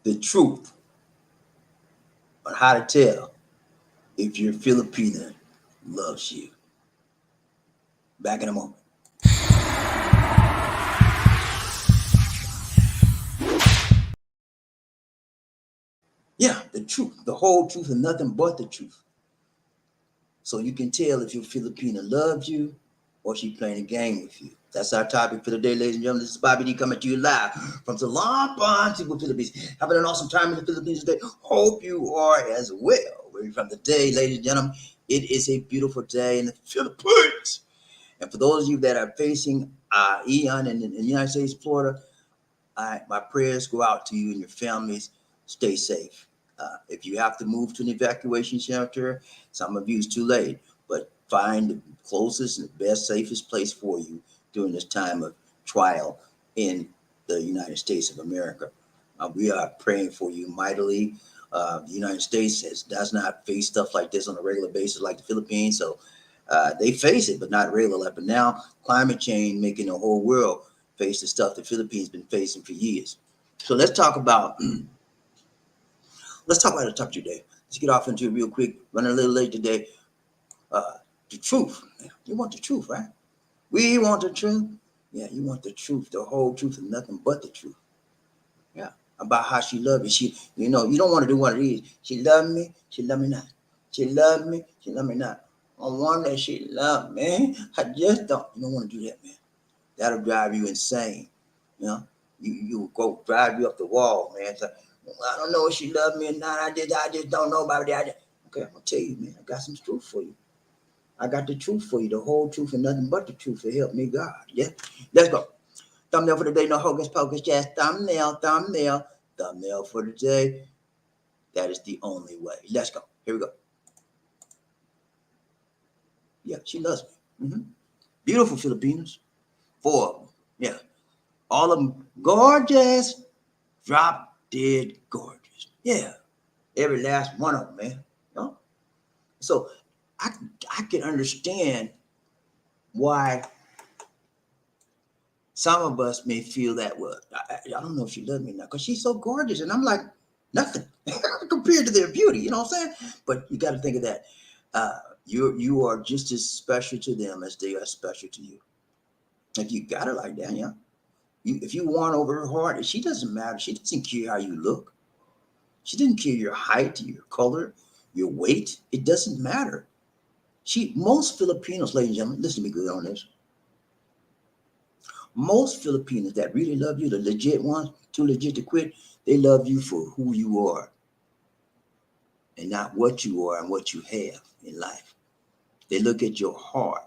the truth on how to tell if your Filipina loves you. Back in a moment. Yeah, the truth, the whole truth and nothing but the truth. So you can tell if your Filipina loves you or she playing a game with you. That's our topic for the day, ladies and gentlemen. This is BobbieD coming to you live from Salon Pontifical, Philippines. Having an awesome time in the Philippines today. Hope you are as well. Where you from today, ladies and gentlemen? It is a beautiful day in the Philippines. And for those of you that are facing Eon in the United States, Florida, my prayers go out to you and your families. Stay safe. If you have to move to an evacuation shelter, some of you it's too late, but find the closest and the best, safest place for you during this time of trial in the United States of America. We are praying for you mightily. The United States does not face stuff like this on a regular basis like the Philippines, so they face it, but not regular. But now climate change making the whole world face the stuff the Philippines been facing for years. So let's talk about the topic today. Let's get off into it real quick. Running a little late today. The truth. You want the truth, right? We want the truth. Yeah, you want the truth, the whole truth, and nothing but the truth. Yeah, about how she loved you. You don't want to do one of these. She loved me. She loved me not. She loved me. She loved me not. I wonder if she loved me. I just don't. You don't want to do that, man. That'll drive you insane. You know, you go drive you up the wall, man. It's like, I don't know if she loved me or not. I just don't know about it. Okay, I'm gonna tell you, man. I got some truth for you. I got the truth for you, the whole truth and nothing but the truth. To help me, God. Yeah, let's go. Thumbnail for the day. No hocus pocus. Just thumbnail for the day. That is the only way. Let's go. Here we go. Yeah, she loves me. Beautiful Filipinos. 4 of them. Yeah. All of them gorgeous, drop dead gorgeous. Yeah, every last one of them, man. You know? So I can understand why some of us may feel that, well, I don't know if she loves me now because she's so gorgeous. And I'm like, nothing compared to their beauty. You know what I'm saying? But you got to think of that. You are just as special to them as they are special to you. If you got it like that, yeah. If you want over her heart, she doesn't matter. She doesn't care how you look. She didn't care your height, your color, your weight. It doesn't matter. Most Filipinos, ladies and gentlemen, listen to me good on this. Most Filipinos that really love you, the legit ones, too legit to quit, they love you for who you are and not what you are and what you have in life. They look at your heart.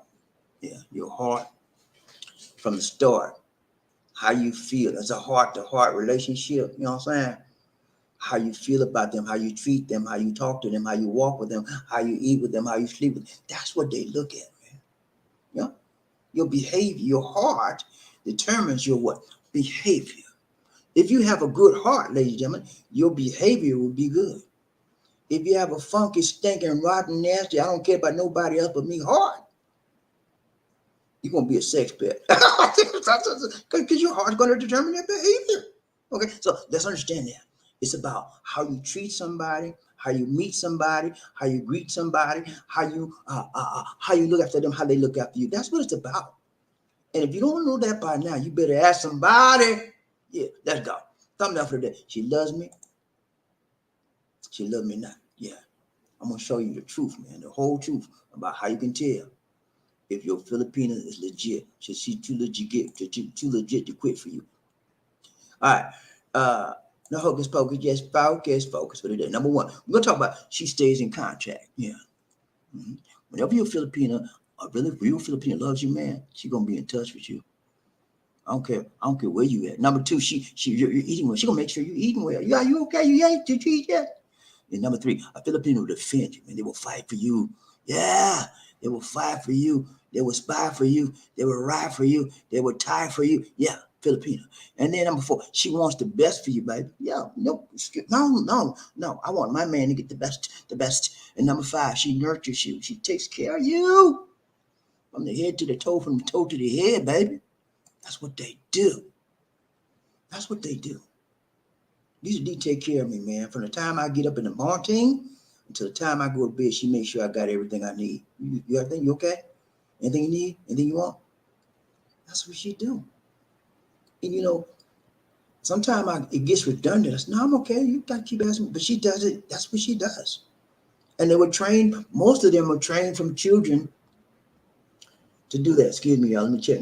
Yeah, your heart from the start. How you feel. It's a heart-to-heart relationship. You know what I'm saying? How you feel about them, how you treat them, how you talk to them, how you walk with them, how you eat with them, how you sleep with them. That's what they look at, man. You know? Your behavior, your heart determines your what? Behavior. If you have a good heart, ladies and gentlemen, your behavior will be good. If you have a funky, stinking, rotten, nasty, I don't care about nobody else but me heart, you're going to be a sex pet. Because your heart's going to determine your behavior. Okay, so let's understand that. It's about how you treat somebody, how you meet somebody, how you greet somebody, how you look after them, how they look after you. That's what it's about. And if you don't know that by now, you better ask somebody. Yeah, let's go. Thumbnail for the day. She loves me. She loves me not. Yeah, I'm going to show you the truth, man, the whole truth about how you can tell if your Filipina is legit. She's too legit to quit for you. All right. No hocus pocus, just focus for the day. Number one, we're going to talk about she stays in contact. Yeah. Whenever your Filipina, a really real Filipina loves you, man, she's going to be in touch with you. I don't care where you at. Number two, you're eating well. She's going to make sure you're eating well. Yeah, you okay? You ate? Did you eat yet? And number three, a Filipino will defend you, man. They will fight for you. Yeah, they will fight for you. They will spy for you. They will ride for you. They will tie for you. Yeah, Filipino. And then number four, she wants the best for you, baby. Yeah, no. I want my man to get the best. And number five, she nurtures you. She takes care of you from the head to the toe, from the toe to the head, baby. That's what they do. That's what they do. Lisa D take care of me, man. From the time I get up in the morning until the time I go to bed, she makes sure I got everything I need. You everything? You okay? Anything you need? Anything you want? That's what she do. And sometimes it gets redundant. I say, no, I'm okay. You got to keep asking me. But she does it. That's what she does. And they were trained, most of them were trained from children to do that. Excuse me, y'all. Let me check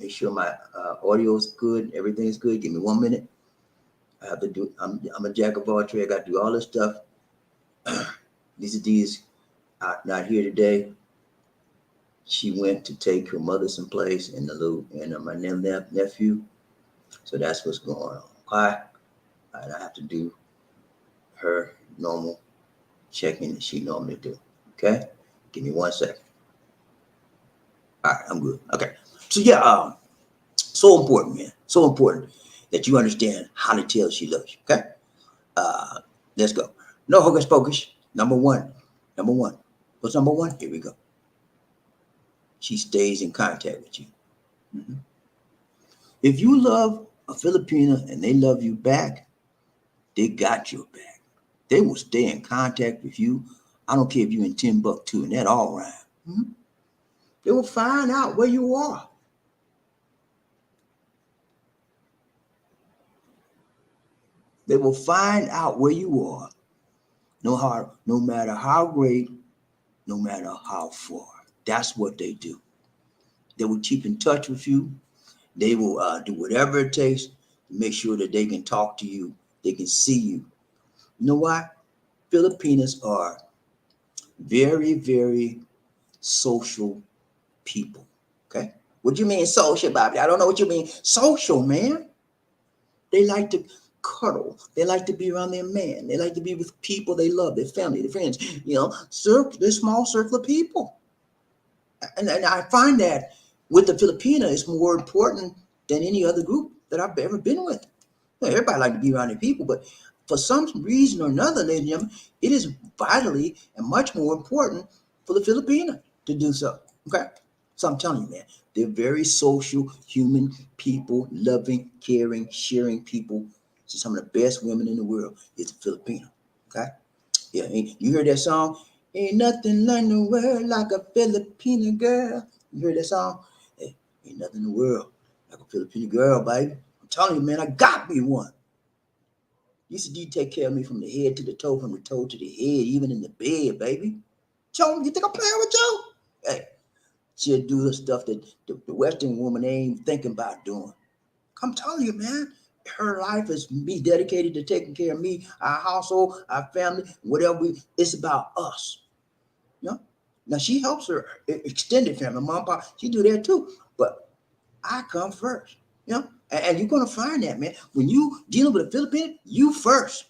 make sure my audio is good. Everything's good. Give me 1 minute. I have to do, I'm a jack of all trades. I got to do all this stuff. Lisa D is not here today. She went to take her mother someplace and my nephew. So that's what's going on. Okay. And I have to do her normal checking that she normally do. Okay. Give me 1 second. All right, I'm good. Okay. So yeah, so important, man. So important that you understand how to tell she loves you. Okay. Uh, let's go. No hocus pocus. Number one. Number one. What's number one? Here we go. She stays in contact with you. Mhm. If you love a Filipina and they love you back, they got your back. They will stay in contact with you. I don't care if you're in Timbuktu and that all right. Mhm. They will find out where you are. They will find out where you are. No matter how great, no matter how far. That's what they do. They will keep in touch with you. They will do whatever it takes to make sure that they can talk to you. They can see you. You know why? Filipinos are very, very social people. Okay? What do you mean social, Bobby? I don't know what you mean. Social, man. They like to cuddle. They like to be around their man. They like to be with people they love, their family, their friends. Their small circle of people. And I find that with the Filipina, it's more important than any other group that I've ever been with. Everybody like to be around their people, but for some reason or another, ladies and gentlemen, it is vitally and much more important for the Filipina to do so. Okay? So I'm telling you, man, they're very social, human people, loving, caring, sharing people. So some of the best women in the world is the Filipino. Okay? Yeah, you heard that song? Ain't nothing in the world like a Filipina girl. You heard that song? Hey, ain't nothing in the world like a Filipina girl, baby. I'm telling you, man, I got me one. Used to take care of me from the head to the toe, from the toe to the head, even in the bed, baby. Joe, you think I'm playing with Joe? Hey, she'll do the stuff that the Western woman ain't thinking about doing. I'm telling you, man, her life is me dedicated to taking care of me, our household, our family, whatever it's about us. You know? Now she helps her extended family, mom, pop, she do that too. But I come first. And you're gonna find that, man. When you dealing with a Filipino, you first.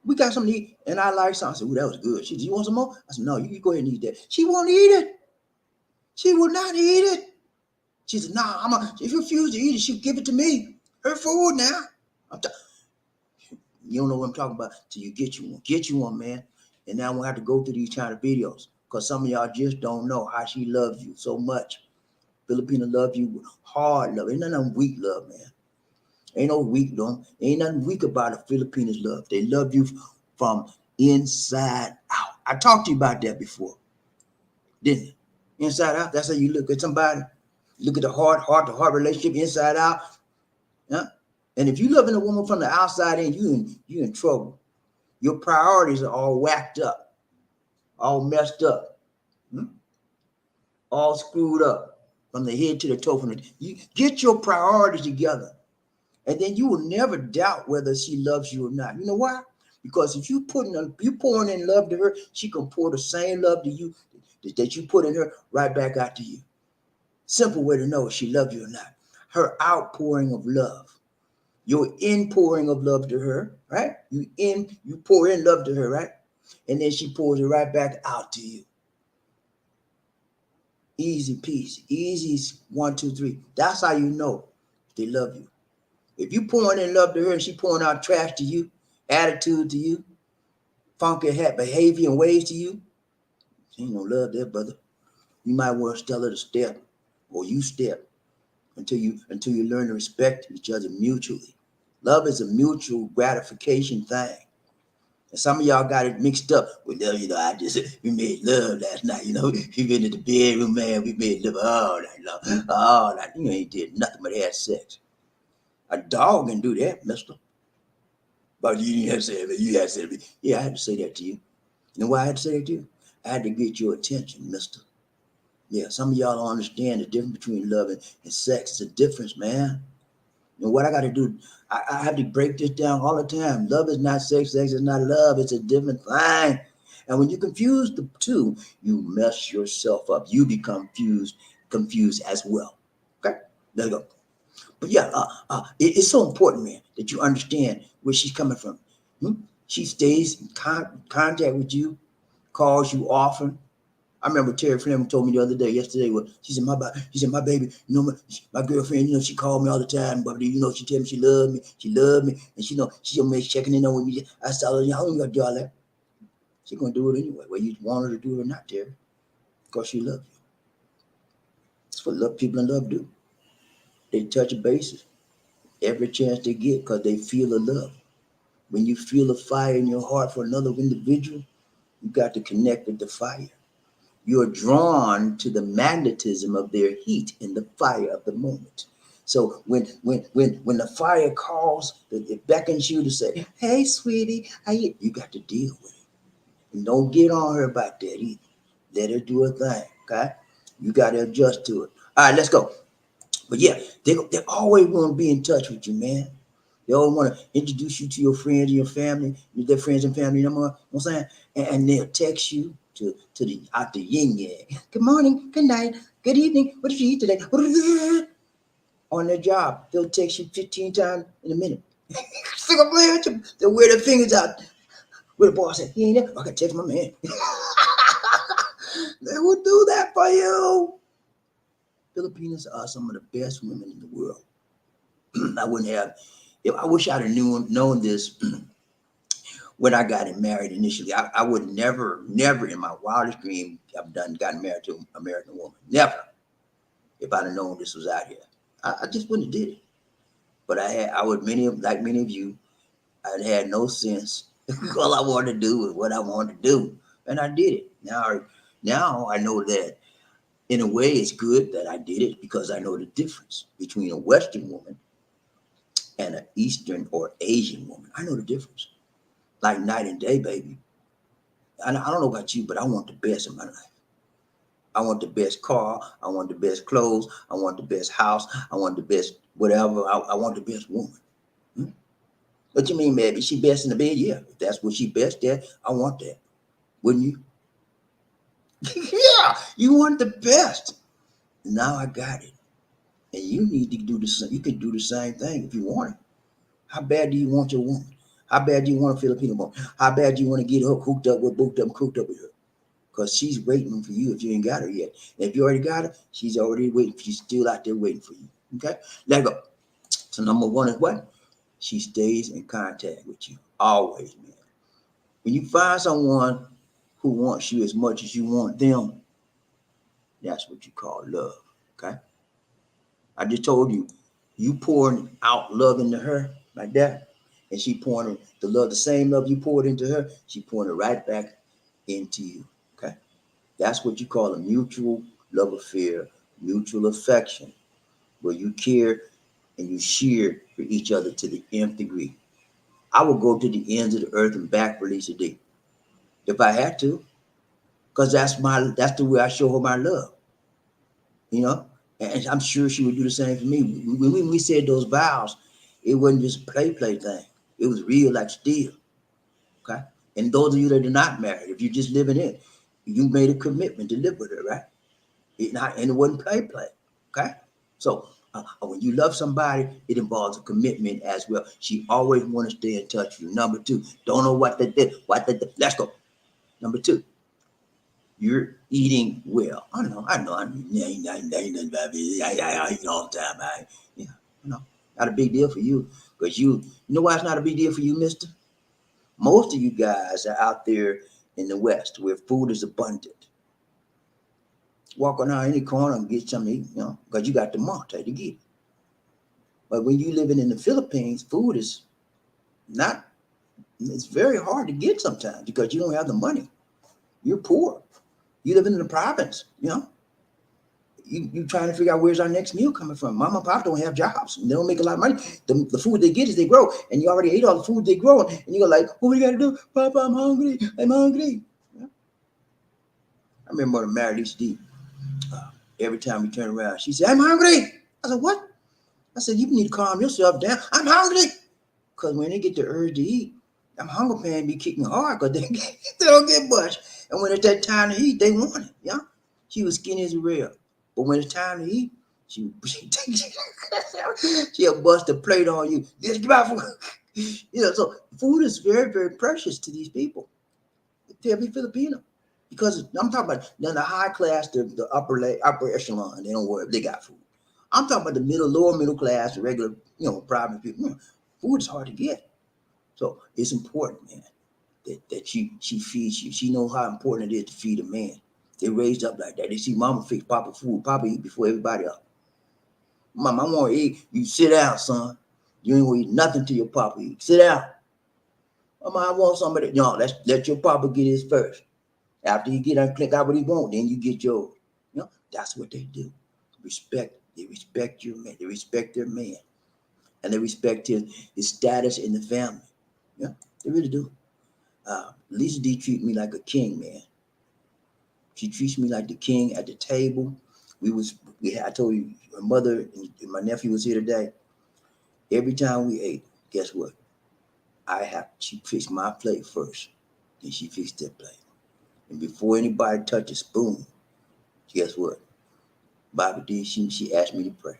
We got something to eat, and I like something. I said, "Ooh, that was good." She said, "You want some more?" I said, "No, you go ahead and eat that." She won't eat it. She will not eat it. She said, "Nah, if you refuse to eat it, she'll give it to me. Her food now." You don't know what I'm talking about till you get you one. Get you one, man. And now I won't have to go through these kind of videos because some of y'all just don't know how she loves you so much. Filipina love you with hard love. Ain't nothing weak love, man. Ain't no weak love. Ain't nothing weak about a Filipina's love. They love you from inside out. I talked to you about that before, didn't you? Inside out. That's how you look at somebody. Look at the heart-to-heart relationship inside out. Yeah. And if you loving a woman from the outside in, you in trouble. Your priorities are all whacked up, all messed up, all screwed up from the head to the toe. You get your priorities together, and then you will never doubt whether she loves you or not. You know why? Because if you pouring in love to her, she can pour the same love to you that you put in her right back out to you. Simple way to know if she loves you or not. Her outpouring of love. Your inpouring of love to her, right? You pour in love to her, right? And then she pours it right back out to you. Easy peasy. Easy 1, 2, 3. That's how you know they love you. If you pouring in love to her and she pouring out trash to you, attitude to you, funky behavior and ways to you, she ain't no love there, brother. You might want to tell her to step, or you step until you learn to respect each other mutually. Love is a mutual gratification thing. And some of y'all got it mixed up. Well, I just we made love last night. We been in the bedroom, man. We made love all night long, all night. You ain't did nothing but had sex. A dog can do that, Mister. But you didn't have to say it. You had to say it. Yeah, I had to say that to you. You know why I had to say that to you? I had to get your attention, Mister. Yeah, some of y'all don't understand the difference between love and sex. It's a difference, man. What I got to do, I have to break this down all the time. Love is not sex, sex is not love. It's a different thing. And when you confuse the two, you mess yourself up. You become confused as well. Okay, let's go. But yeah, it's so important, man, that you understand where she's coming from. Hmm? She stays in contact with you, calls you often. I remember Terry Fleming told me the other day, yesterday, she said, my baby, my girlfriend, she called me all the time, but she tell me she loved me, and she always checking in on with me. I said, I don't gonna do all that. She's gonna do it anyway, whether you want her to do it or not, Terry, because she loves you. That's what people in love do. They touch bases every chance they get because they feel the love. When you feel a fire in your heart for another individual, you got to connect with the fire. You're drawn to the magnetism of their heat and the fire of the moment. So when the fire calls, it beckons you to say, "Hey, sweetie, you got to deal with it. And don't get on her about that either. Let her do her thing, okay? You got to adjust to it. All right, let's go. But yeah, they always want to be in touch with you, man. They always want to introduce you to your friends and your family, their friends and family, you know what I'm saying? And they'll text you to the out the yin yang. Good morning, good night, good evening. What did you eat today? On their job, they'll text you 15 times in a minute. Stick up there with you. They'll wear their fingers out. Where the boss said, he ain't there. I can text my man. They will do that for you. Filipinos are some of the best women in the world. I wouldn't have. If I wish I'd have known this when I got married initially. I would never in my wildest dream have gotten married to an American woman. Never. If I'd have known this was out here, I just wouldn't have did it. But I would many of you, I'd had no sense. All I wanted to do was what I wanted to do, and I did it. Now I know that in a way it's good that I did it because I know the difference between a Western woman and an Eastern or Asian woman. I know the difference, like night and day, baby. I don't know about you, but I want the best in my life. I want the best car. I want the best clothes. I want the best house. I want the best whatever. I want the best woman. Hmm? What you mean, maybe she best in the bed? Yeah, if that's what she best at, I want that. Wouldn't you? Yeah, you want the best. Now I got it, and you need to do the same. You can do the same thing if you want it. How bad do you want your woman? How bad do you want a Filipino woman? How bad do you want to get her hooked up with her? Because she's waiting for you if you ain't got her yet. And if you already got her, she's already waiting. She's still out there waiting for you. Okay? Let go. So number one is what? She stays in contact with you. Always, man. When you find someone who wants you as much as you want them, that's what you call love. Okay? I just told you, you pouring out love into her like that, and she pouring the love, the same love you poured into her, she pouring it right back into you. Okay? That's what you call a mutual love affair, mutual affection, where you care and you share for each other to the nth degree. I would go to the ends of the earth and back for Lisa D if I had to, because that's the way I show her my love, you know. And I'm sure she would do the same for me. When we said those vows, it wasn't just a play thing. It was real like steel. Okay. And those of you that are not married, if you're just living in, you made a commitment to live with her, right? And it wasn't play. Okay. So when you love somebody, it involves a commitment as well. She always want to stay in touch with you. Number two, don't know what they did. Let's go. Number two, you're eating well. I know. I ain't nothing about it. I eat all the time. Yeah, I know. Not a big deal for you. Because you know why it's not a big deal for you, mister? Most of you guys are out there in the West where food is abundant. Walk around any corner and get something to eat, because you got the money to get it. But when you living in the Philippines, food is not, it's very hard to get sometimes because you don't have the money. You're poor. You live in the province, you know. You trying to figure out where's our next meal coming from. Mom and pop don't have jobs. They don't make a lot of money. The food they get is they grow, and you already ate all the food they grow, and you go like, what do you got to do? Papa, I'm hungry. I'm hungry. Yeah. I remember when Mary used to eat. Every time we turn around, she said, I'm hungry. I said, what? I said, you need to calm yourself down. I'm hungry. Because when they get the urge to eat, them hunger pain be kicking hard because they don't get much. And when it's that time to eat, they want it. Yeah. She was skinny as a rail. But when it's time to eat, she'll bust a plate on you. Just give out food. You know, so food is very, very precious to these people. To every Filipino. Because I'm talking about then the high class, the upper echelon, they don't worry, they got food. I'm talking about the lower middle class, the regular, private people. Food is hard to get. So it's important, man, that she feeds you. She knows how important it is to feed a man. They raised up like that. They see mama fix Papa food. Papa eat before everybody else. Mama, I want to eat. You sit down, son. You ain't gonna eat nothing till your papa eat. Sit down. Mama, I want somebody. No, let your papa get his first. After you get and click out what he want, then you get yours. That's what they do. Respect. They respect your man. They respect their man. And they respect his status in the family. Yeah, they really do. Lisa D treat me like a king, man. She treats me like the king at the table. I told you, my mother and my nephew was here today. Every time we ate, guess what? She fixed my plate first. Then she fixed their plate. And before anybody touched a spoon, guess what? BobbieD, she asked me to pray.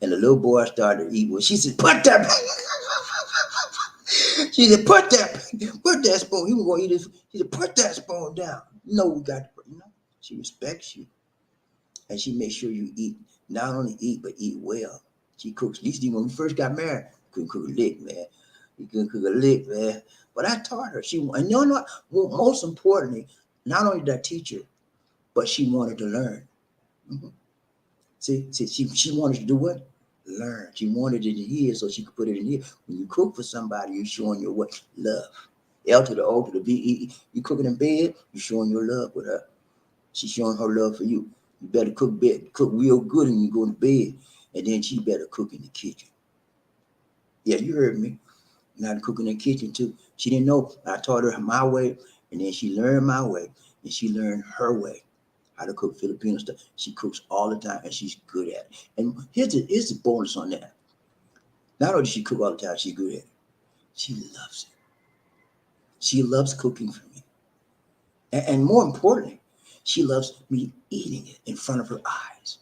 And the little boy started to eat. Well, she said, put that. She said, put that spoon. He was gonna eat this. She said, put that spoon down. We got to pray. She respects you. And she makes sure you eat. Not only eat, but eat well. She cooks. At least when we first got married, couldn't cook a lick, man. You couldn't cook a lick, man. But I taught her. Most importantly, not only did I teach her, but she wanted to learn. Mm-hmm. See, she wanted to do what? Learn. She wanted it in here so she could put it in here. When you cook for somebody, you're showing your what? Love. L to the O to the B-E. You cooking in bed, you're showing your love with her. She's showing her love for you. You better cook real good when you go to bed. And then she better cook in the kitchen. Yeah, you heard me. Not to cook in the kitchen too. She didn't know. I taught her my way, and then she learned my way, and she learned her way. How to cook Filipino stuff. She cooks all the time, and she's good at it. And here's the bonus on that. Not only does she cook all the time, she's good at it. She loves it. She loves cooking for me. And more importantly, she loves me eating it in front of her eyes.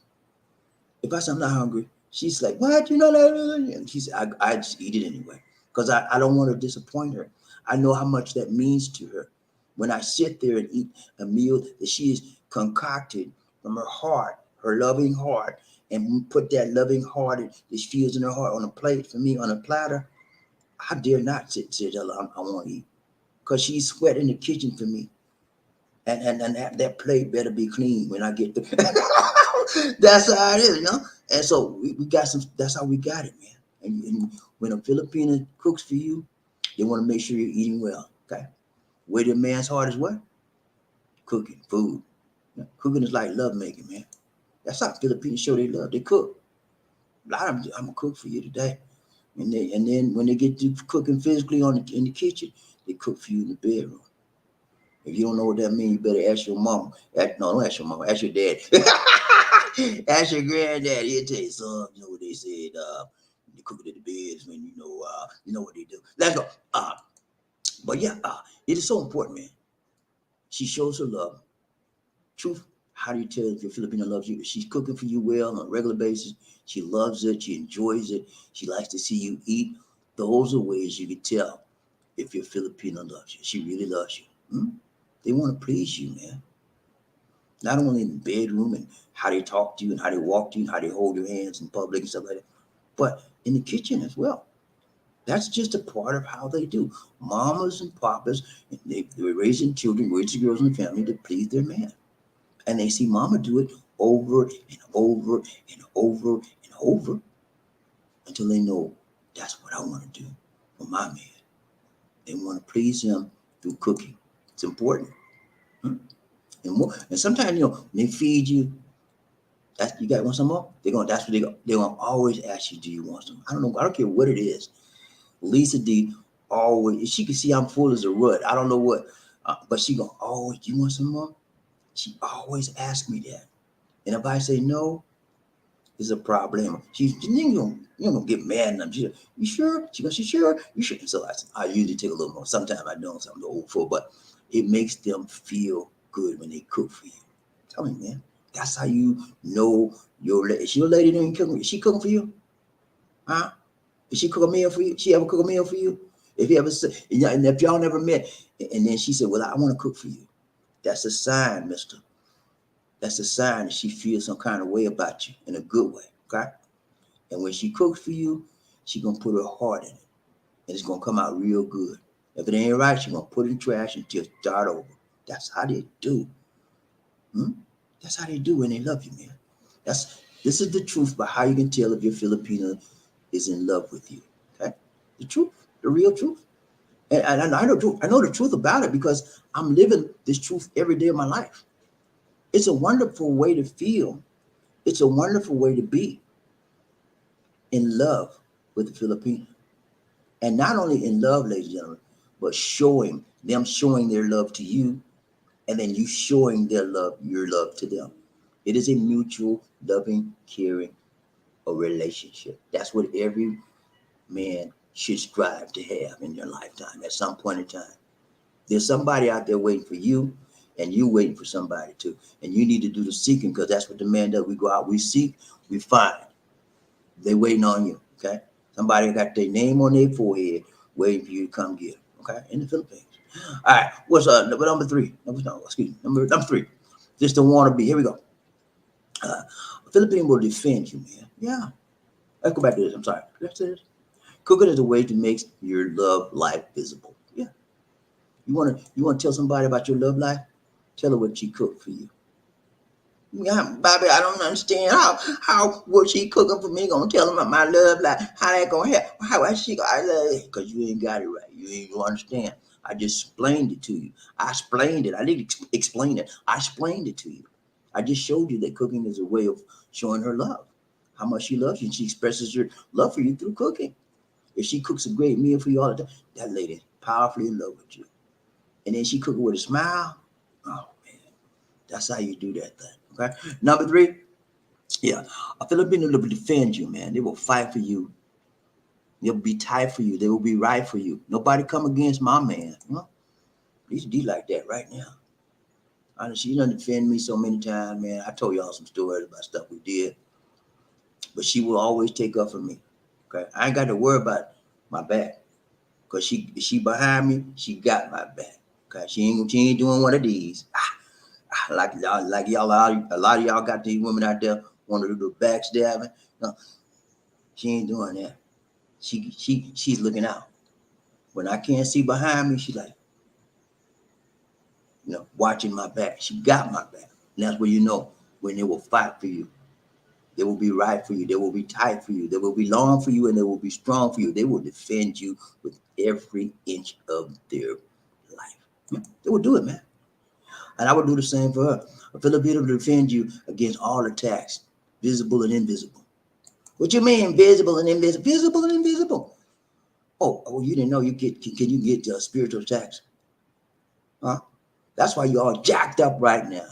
If I say I'm not hungry, she's like, what? You know that? And she said, I just eat it anyway. Because I don't want to disappoint her. I know how much that means to her. When I sit there and eat a meal that she has concocted from her heart, her loving heart, and put that loving heart that she feels in her heart on a plate for me, on a platter, I dare not sit there. I want to eat. Because she's sweating in the kitchen for me. And that plate better be clean when I get there. That's how it is, And so we got that's how we got it, man. And when a Filipino cooks for you, they want to make sure you're eating well, okay? Where the man's heart is what? Cooking, food. Cooking is like love making, man. That's how Filipinos show they love. They cook. I'm gonna cook for you today. And then when they get to cooking physically in the kitchen, they cook for you in the bedroom. If you don't know what that means, you better ask your mama. Don't ask your mama. Ask your dad. Ask your granddad. He'll tell you, son. You know what they said? You cook it in the beds when you know what they do. Let's go. But yeah, it is so important, man. She shows her love. Truth. How do you tell if your Filipino loves you? If she's cooking for you well on a regular basis, she loves it. She enjoys it. She likes to see you eat. Those are ways you can tell if your Filipino loves you. She really loves you. They want to please you, man. Not only in the bedroom and how they talk to you and how they walk to you and how they hold your hands in public and stuff like that, but in the kitchen as well. That's just a part of how they do. Mamas and papas, they're raising children, raising girls in the family to please their man. And they see mama do it over and over and over and over. until they know that's what I want to do for my man. They want to please him through cooking. It's important. Hmm? And more, and sometimes when they feed you, that's you got want some more. That's what they're gonna always ask you, do you want some? I don't know. I don't care what it is. Lisa D always, she can see I'm full as a rut. I don't know what, but she gonna always, you want some more? She always asks me that. And if I say no, it's a problem. You gonna get mad and she, you sure? She sure? You sure? So I usually take a little more. Sometimes I don't, so I'm old for, but it makes them feel good when they cook for you. Tell me, man. That's how you know your lady. Is your lady doing cooking? Is she cooking for you? Huh? Did she cook a meal for you? She ever cook a meal for you? If you ever say, and if y'all never met, and then she said, "Well, I want to cook for you," that's a sign, Mister. That's a sign that she feels some kind of way about you in a good way. Okay. And when she cooks for you, she gonna put her heart in it, and it's gonna come out real good. If it ain't right, she gonna put it in trash and just start over. That's how they do. Hmm? That's how they do when they love you, man. This is the truth about how you can tell if your Filipino is in love with you. Okay, the truth, the real truth. And I know truth. I know the truth about it because I'm living this truth every day of my life. It's a wonderful way to feel. It's a wonderful way to be in love with the Filipino. And not only in love, ladies and gentlemen, but showing their love to you, and then you showing your love to them. It is a mutual, loving, caring, a relationship. That's what every man should strive to have in their lifetime at some point in time. There's somebody out there waiting for you, and you waiting for somebody too. And you need to do the seeking because that's what the man does. We go out, we seek, we find. They waiting on you. Okay. Somebody got their name on their forehead waiting for you to come get them. Okay. In the Philippines. All right. What's number three? Excuse me. Number three. Just the wannabe. Here we go. Uh, Philippine will defend you, man. Yeah. Let's go back to this. I'm sorry. Let's do this. Cooking is a way to make your love life visible. Yeah. You wanna tell somebody about your love life? Tell her what she cooked for you. Yeah, Bobby, I don't understand how was she cooking for me? Gonna tell him about my love life? How that gonna help? How is she gonna? I love it because you ain't got it right. You ain't gonna understand. I just explained it to you. I explained it. I didn't explain it. I explained it to you. I just showed you that cooking is a way of showing her love, how much she loves you, and she expresses her love for you through cooking. If she cooks a great meal for you all the time, that lady is powerfully in love with you. And then she cook it with a smile. Oh man, that's how you do that thing. Okay. Number three, yeah, a Filipino will defend you, man. They will fight for you. They'll be tight for you. They will be right for you. Nobody come against my man. These D like that right now. Honestly, she done defend me so many times, man. I told y'all some stories about stuff we did, but she will always take up for me. Okay, I ain't got to worry about my back because she behind me. She got my back. Okay, she ain't doing one of these. Y'all, a lot of y'all got these women out there want to do the backstabbing. No, she ain't doing that. She's looking out. When I can't see behind me, she's like, watching my back. She got my back. And that's where when they will fight for you. They will be right for you. They will be tight for you. They will be long for you, and they will be strong for you. They will defend you with every inch of their life. Yeah, they will do it, man. And I would do the same for her. A Filipino will defend you against all attacks, visible and invisible. What you mean, visible and invisible? Visible and invisible. Oh, you didn't know you can you get spiritual attacks? Huh? That's why you all jacked up right now.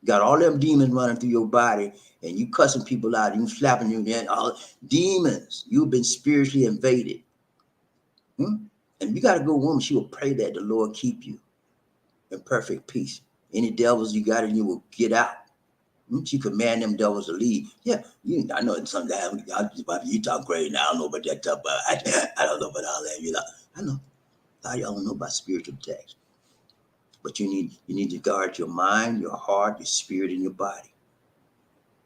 You got all them demons running through your body, and you cussing people out, and you slapping you, and all demons. You've been spiritually invaded. Hmm? And you got a good woman. She will pray that the Lord keep you in perfect peace. Any devils you got in you will get out. She command them devils to leave. Yeah, I know sometimes you talk crazy now. I don't know about that stuff, but I don't know about all that. I know. A lot of y'all don't know about spiritual attacks. But you need to guard your mind, your heart, your spirit, and your body.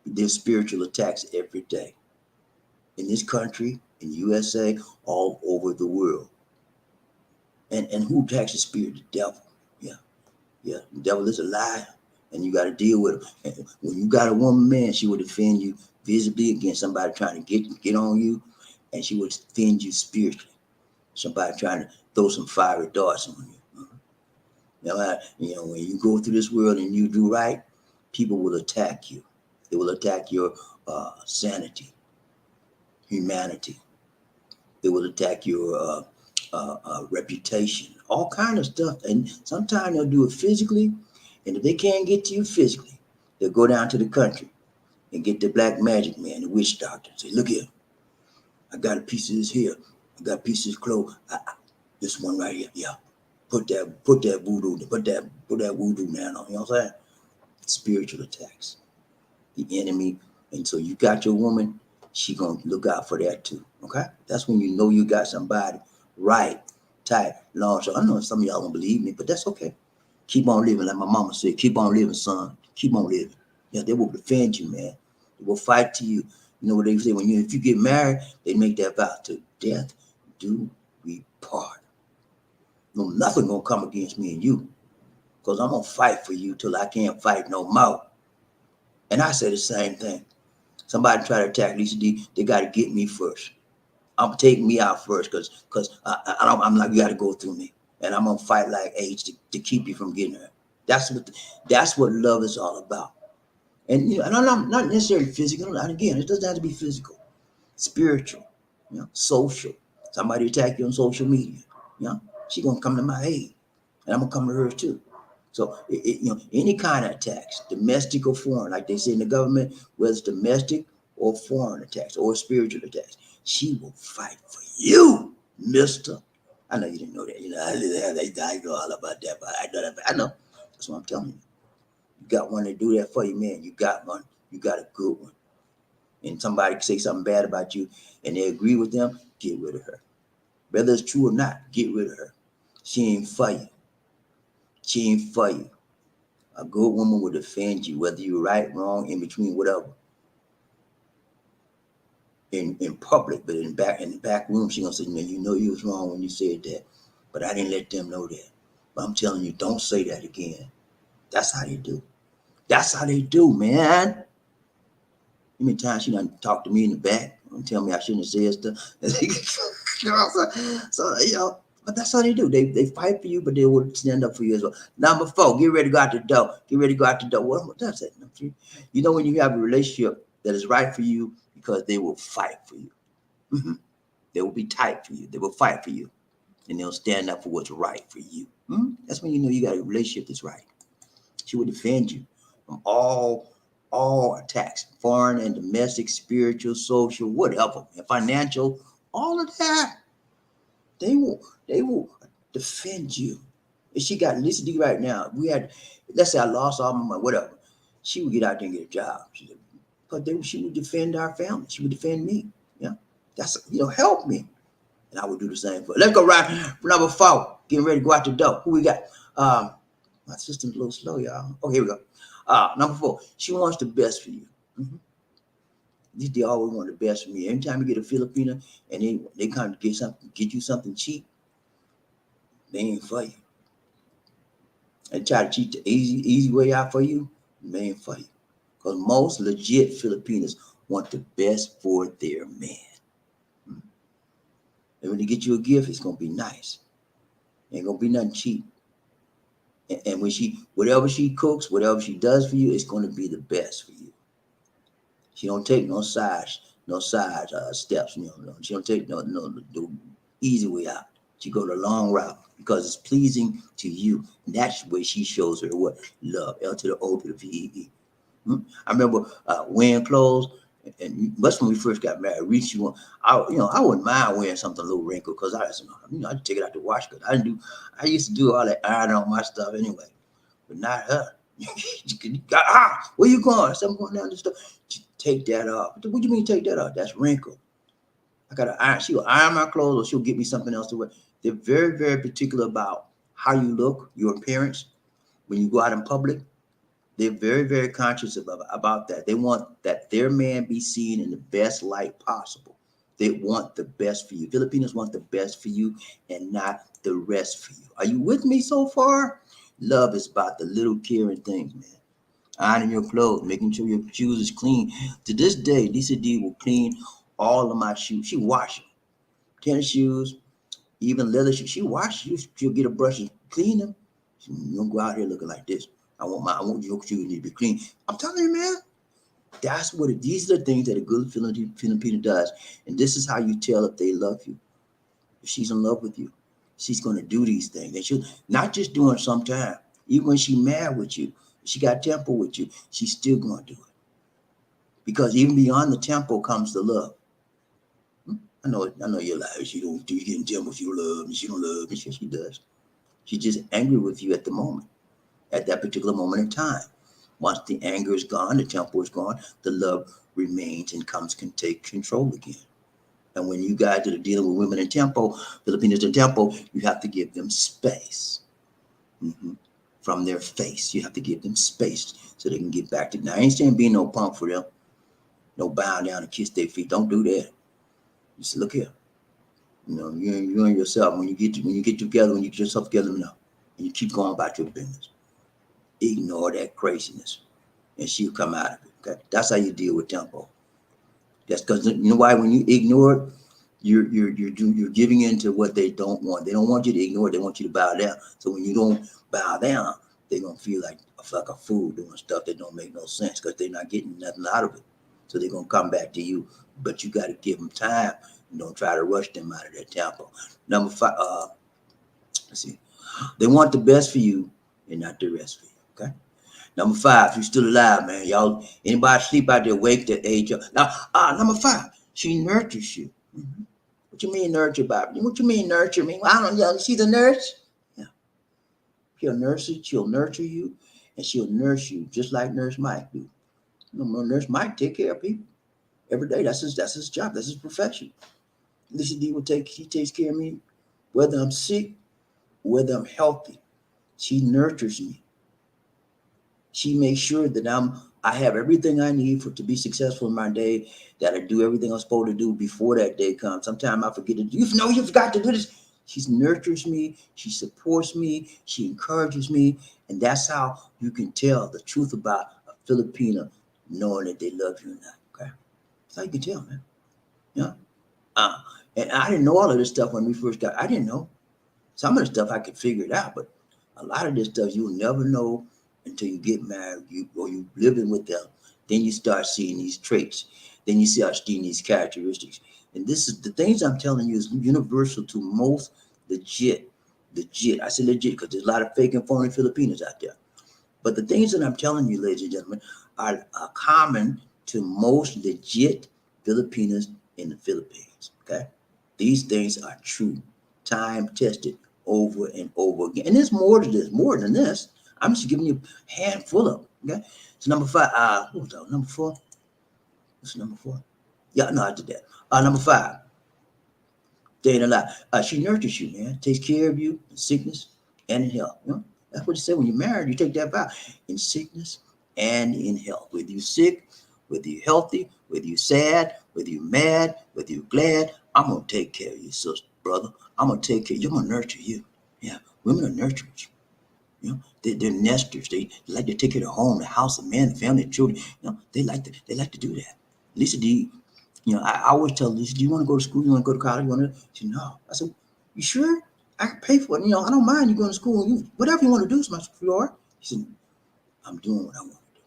There's spiritual attacks every day. In this country, in USA, all over the world. And who attacks the spirit? The devil. Yeah. Yeah. The devil is a liar. and you got to deal with them. And when you got a woman, man, she will defend you visibly against somebody trying to get on you, and she will defend you spiritually. Somebody trying to throw some fiery darts on you. When you go through this world and you do right, people will attack you. They will attack your sanity, humanity. They will attack your reputation, all kind of stuff. And sometimes they'll do it physically. And if they can't get to you physically, they'll go down to the country and get the black magic man, the witch doctor, and say, look here, I got a piece of this here. I got a piece of this clothes. This one right here. Yeah. Put that voodoo, put that voodoo man on. You know what I'm saying? Spiritual attacks. The enemy. And so you got your woman, she gonna look out for that too. Okay? That's when you know you got somebody right, tight, long. So I know some of y'all don't believe me, but that's okay. Keep on living, like my mama said. Keep on living, son. Keep on living. Yeah, they will defend you, man. They will fight to you. You know what they say? If you get married, they make that vow to death do we part. No, nothing gonna come against me and you, because I'm gonna fight for you till I can't fight no more. And I say the same thing. Somebody try to attack Lisa D, they got to get me first. I'm taking me out first, because I'm like, you got to go through me, and I'm gonna fight like age to keep you from getting her. That's what love is all about. And and I'm not necessarily physical. And again, it doesn't have to be physical, spiritual, social. Somebody attack you on social media, she gonna come to my aid, and I'm gonna come to her too. So any kind of attacks, domestic or foreign, like they say in the government, whether it's domestic or foreign attacks or spiritual attacks, she will fight for you, Mister. I know you didn't know that. I know all about that, but I know that. I know. That's what I'm telling you. You got one to do that for you, man. You got one. You got a good one. And somebody say something bad about you, and they agree with them, get rid of her. Whether it's true or not, get rid of her. She ain't for you. She ain't for you. A good woman will defend you, whether you're right, wrong, in between, whatever. In public, but in the back room, she gonna say, man, you know you was wrong when you said that, but I didn't let them know that. But I'm telling you, don't say that again. That's how they do. That's how they do, man. How many times she done talk to me in the back and tell me I shouldn't have said stuff. But that's how they do. They fight for you, but they will stand up for you as well. Number 4, get ready to go out the door. Get ready to go out the door. What does that? You know when you have a relationship that is right for you, because they will fight for you. Mm-hmm. They will be tight for you. They will fight for you. And they'll stand up for what's right for you. Mm-hmm. That's when you know you got a relationship that's right. She will defend you from all attacks, foreign and domestic, spiritual, social, whatever, and financial, all of that. They will defend you. If she got, listen to you right now, let's say I lost all my money, whatever. She would get out there and get a job. She would defend our family. She would defend me. Yeah. That's, help me. And I would do the same for her. Let's go right for number 4. Getting ready to go out the door. Who we got? My system's a little slow, y'all. Oh, here we go. Number 4. She wants the best for you. Mm-hmm. They always want the best for me. Anytime you get a Filipina and they come to get you something cheap, they ain't for you. They try to cheat the easy way out for you, they ain't for you. Because most legit Filipinos want the best for their man. And when they get you a gift, it's gonna be nice. Ain't gonna be nothing cheap. And when whatever she cooks, whatever she does for you, it's gonna be the best for you. She don't take no side steps. She don't take the easy way out. She go the long route because it's pleasing to you. And that's where she shows her what love. L to the O to the V-E-E. I remember wearing clothes, and that's when we first got married. I wouldn't mind wearing something a little wrinkled because I'd take it out to wash because I used to do all that iron on my stuff anyway, but not her. Where you going? I said, I'm going down this stuff. Take that off. What do you mean take that off? That's wrinkled. I got to iron. She'll iron my clothes or she'll get me something else to wear. They're very, very particular about how you look, your appearance when you go out in public. They're very, very conscious about that. They want that their man be seen in the best light possible. They want the best for you. Filipinos want the best for you and not the rest for you. Are you with me so far? Love is about the little caring things, man. ironing your clothes, making sure your shoes is clean. To this day, Lisa D will clean all of my shoes. She wash them. Tennis shoes, even leather shoes. She wash shoes. She'll get a brush and clean them. You don't go out here looking like this. I want your shoes need to be clean. I'm telling you, man. That's what these are the things that a good Filipino does. And this is how you tell if they love you. If she's in love with you, she's going to do these things. And she'll not just doing sometime. Even when she's mad with you, she got temper with you, she's still going to do it. Because even beyond the tempo comes the love. I know you're like, she don't do you get in temper if you love me, she don't love me. She does. She's just angry with you at the moment, at that particular moment in time. Once the anger is gone, the tempo is gone, the love remains and can take control again. And when you guys are dealing with women in tempo, Filipinos in tempo, you have to give them space. From their face. You have to give them space so they can get back to. Now, I ain't saying be no punk for them. No bow down and kiss their feet. Don't do that. You say, look here. You know, you and yourself, when you get together, when you get yourself together enough, and you keep going about your business, ignore that craziness, and she'll come out of it. Okay, that's how you deal with tempo. That's because you know why? When you ignore it, you're giving in to what they don't want. They don't want you to ignore it. They want you to bow down. So when you don't bow down, they're gonna feel like a fool doing stuff that don't make no sense because they're not getting nothing out of it. So they're gonna come back to you, but you got to give them time. And don't try to rush them out of their tempo. Number 5. Let's see. They want the best for you and not the rest for you. Okay. Number 5, you still alive, man. Y'all, anybody sleep out there, wake that age up. Now, number 5, she nurtures you. What you mean nurture, Bobby? What you mean nurture me? Well, I don't know. She's a nurse. Yeah. She'll nurture you, and she'll nurse you just like Nurse Mike do. You know, Nurse Mike take care of people every day. That's his job. That's his profession. Lisa D he takes care of me, whether I'm sick, whether I'm healthy. She nurtures me. She makes sure that I have everything I need to be successful in my day, that I do everything I'm supposed to do before that day comes. Sometimes I forget to do. You forgot to do this. She nurtures me. She supports me. She encourages me. And that's how you can tell the truth about a Filipina, knowing that they love you or not. Okay? That's how you can tell, man. Yeah. And I didn't know all of this stuff when we first got. I didn't know. Some of the stuff I could figure it out, but a lot of this stuff you'll never know until you get married, or you living with them. Then you start seeing these traits. Then you start seeing these characteristics. And this is the things I'm telling you is universal to most legit. I say legit because there's a lot of fake and phony Filipinos out there. But the things that I'm telling you, ladies and gentlemen, are common to most legit Filipinos in the Philippines. Okay, these things are true, time tested, over and over again. And there's more to this, more than this. I'm just giving you a handful of them. Okay. So number 5, what was that? Number 4? What's number 4? Yeah, no, I did that. Number 5, staying alive. She nurtures you, man. Takes care of you in sickness and in health. You know? That's what you say when you're married, you take that vow. In sickness and in health. Whether you're sick, whether you're healthy, whether you're sad, whether you're mad, whether you're glad, I'm gonna take care of you, sister, brother. I'm gonna take care of you. I'm gonna nurture you. Yeah. Women are nurturers. You know, they're nesters. They like to take care of the home, the house, the man, the family, the children. You know, they like to do that. Lisa D, you know, I always tell Lisa, do you want to go to school? You want to go to college? You want to? She said, no. I said, you sure? I can pay for it. You know, I don't mind you going to school. Whatever you want to do is my floor. She said, I'm doing what I want to do.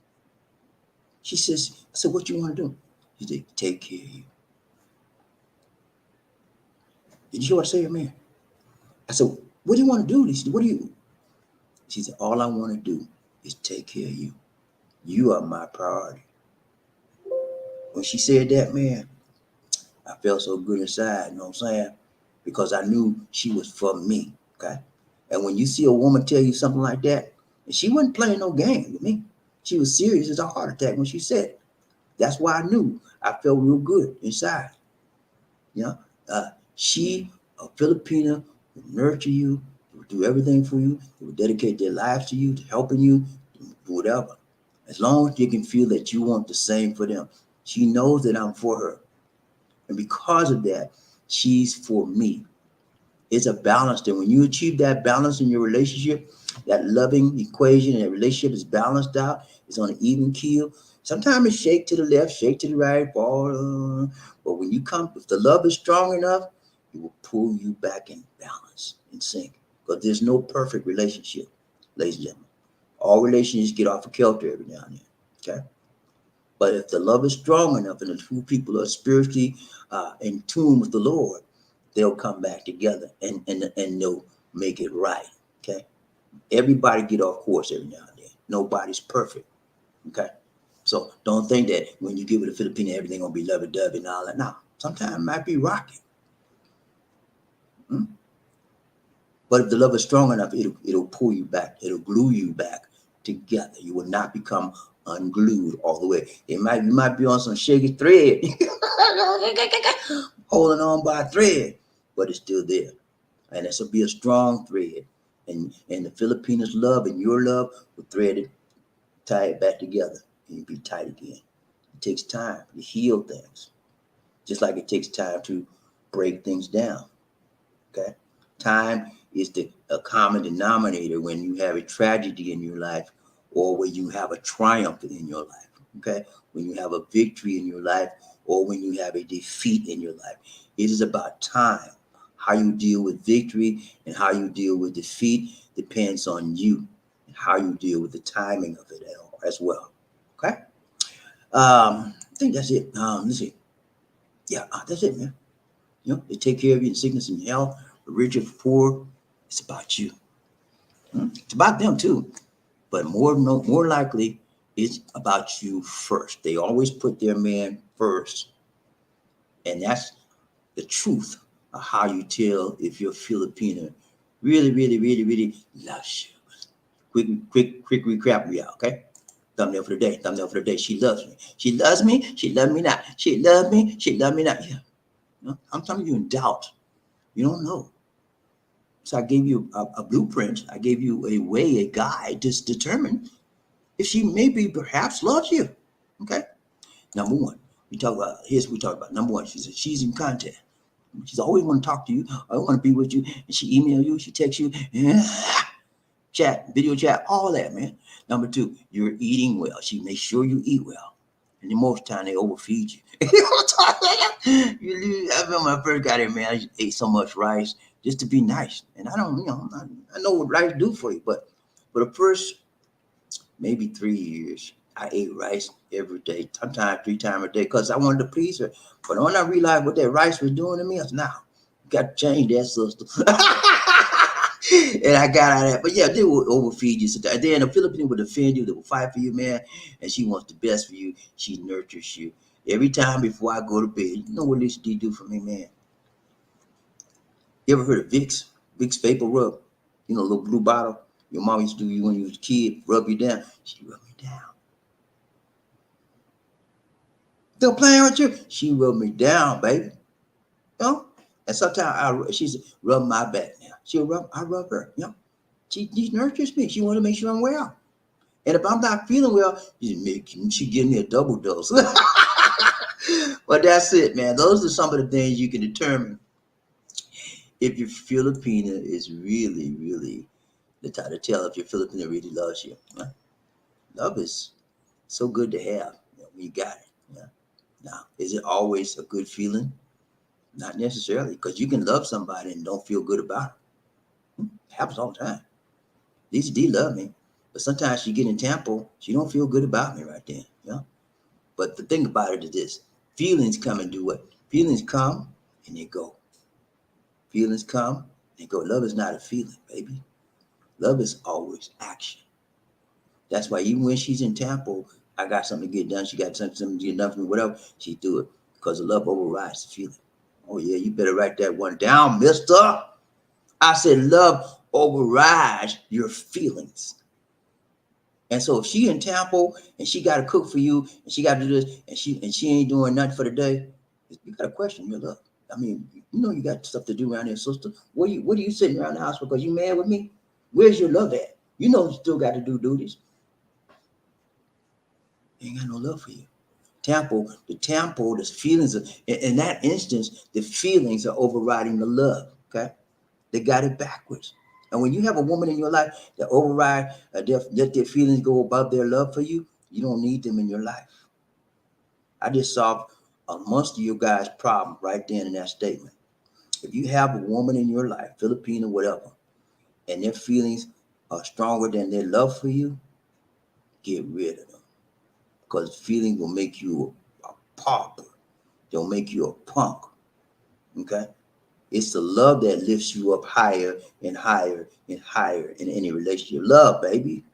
She says, I said, what you want to do? She said, take care of you. Did you hear what I said, man? I said, what do you want to do, Lisa? She said, all I want to do is take care of you. You are my priority. When she said that, man, I felt so good inside, you know what I'm saying? Because I knew she was for me, okay? And when you see a woman tell you something like that, and she wasn't playing no game with me. She was serious as a heart attack when she said it. That's why I knew. I felt real good inside. You know, she, a Filipina, will nurture you, will do everything for you, will dedicate their lives to you, to helping you, whatever. As long as you can feel that you want the same for them. She knows that I'm for her. And because of that, she's for me. It's a balance. And when you achieve that balance in your relationship, that loving equation and that relationship is balanced out, it's on an even keel. Sometimes it's shake to the left, shake to the right, fall. But when you come, if the love is strong enough, it will pull you back in balance, in sync. Because there's no perfect relationship, ladies and gentlemen. All relationships get off a kilter every now and then. Okay. But if the love is strong enough and the two people are spiritually in tune with the Lord, they'll come back together and they'll make it right. Okay. Everybody get off course every now and then. Nobody's perfect. Okay. So don't think that when you get with a Filipino, everything gonna be lovey dovey and all that. No, sometimes it might be rocky. Hmm? But if the love is strong enough, it'll pull you back. It'll glue you back together. You will not become unglued all the way. You might be on some shaky thread, holding on by a thread, but it's still there. And this will be a strong thread. And the Filipinos' love and your love will thread it, tie it back together, and you'll be tight again. It takes time to heal things, just like it takes time to break things down. Okay, time is the a common denominator when you have a tragedy in your life, or when you have a triumph in your life. Okay, when you have a victory in your life, or when you have a defeat in your life. It is about time. How you deal with victory and how you deal with defeat depends on you and how you deal with the timing of it as well. Okay, I think that's it. Let's see. Yeah, that's it, man. They take care of you in sickness and health, the rich or the poor. It's about you. It's about them too, but more likely, it's about you first. They always put their man first, and that's the truth of how you tell if your Filipino really, really, really, really loves you. Quick recap we out, okay? Thumbnail for the day. Thumbnail for the day. She loves me. She loves me. She loves me not. She loves me. She loves me not. Yeah. I'm telling you in doubt. You don't know. So I gave you a blueprint. I gave you a way, a guide to determine if she maybe perhaps loves you. Okay. Number one, we talk about number one. She said she's in contact. She's always want to talk to you. I want to be with you. And she email you. She text you. Chat, video chat, all that, man. Number two, you're eating well. She makes sure you eat well. And then most time they overfeed you. I remember when I first got here, man, I just ate so much rice just to be nice. And I don't, I know what rice do for you, but for the first maybe 3 years, I ate rice every day, sometimes 3 times a day, because I wanted to please her. But when I realized what that rice was doing to me, I said, "Now, you got to change that, sister." And I got out of that. But yeah, they will overfeed you. So then the Philippines will defend you. They will fight for you, man. And she wants the best for you. She nurtures you. Every time before I go to bed, you know what Lisa D do for me, man? You ever heard of Vicks? Vicks Vapor Rub? You know, little blue bottle. Your mom used to do you when you was a kid, rub you down. She rubbed me down. Still playing with you? She rubbed me down, baby. You know? And sometimes she's rub my back now. I rub her. You know? She nurtures me. She want to make sure I'm well. And if I'm not feeling well, she give me a double dose. But that's it, man. Those are some of the things you can determine if your Filipina is really, really the type to tell if your Filipina really loves you. Right? Love is so good to have when you got it. Yeah. Now, is it always a good feeling? Not necessarily, because you can love somebody and don't feel good about it. It happens all the time. Lisa D love me, but sometimes she get in Tampa, she don't feel good about me right then. Yeah. But the thing about it is this: feelings come and do what? Feelings come and they go. Feelings come and they go. Love is not a feeling, baby. Love is always action. That's why even when she's in Tampa, I got something to get done. She got something to get done for me, whatever. She do it because the love overrides the feeling. Oh yeah, you better write that one down, Mister. I said love overrides your feelings. And so if she in Tampa and she got to cook for you and she got to do this and she ain't doing nothing for the day, you got to question your love. I mean, you got stuff to do around here, sister. What are you sitting around the house because you mad with me? Where's your love at? You know you still got to do duties. Ain't got no love for you. The feelings in that instance, the feelings are overriding the love. Okay. They got it backwards. And when you have a woman in your life that override, let their feelings go above their love for you, you don't need them in your life. I just solved most of you guys' problem right then in that statement. If you have a woman in your life, Philippine or whatever, and their feelings are stronger than their love for you, get rid of them. Because feeling will make you a pauper. They'll make you a punk. Okay? It's the love that lifts you up higher and higher and higher in any relationship. Love, baby.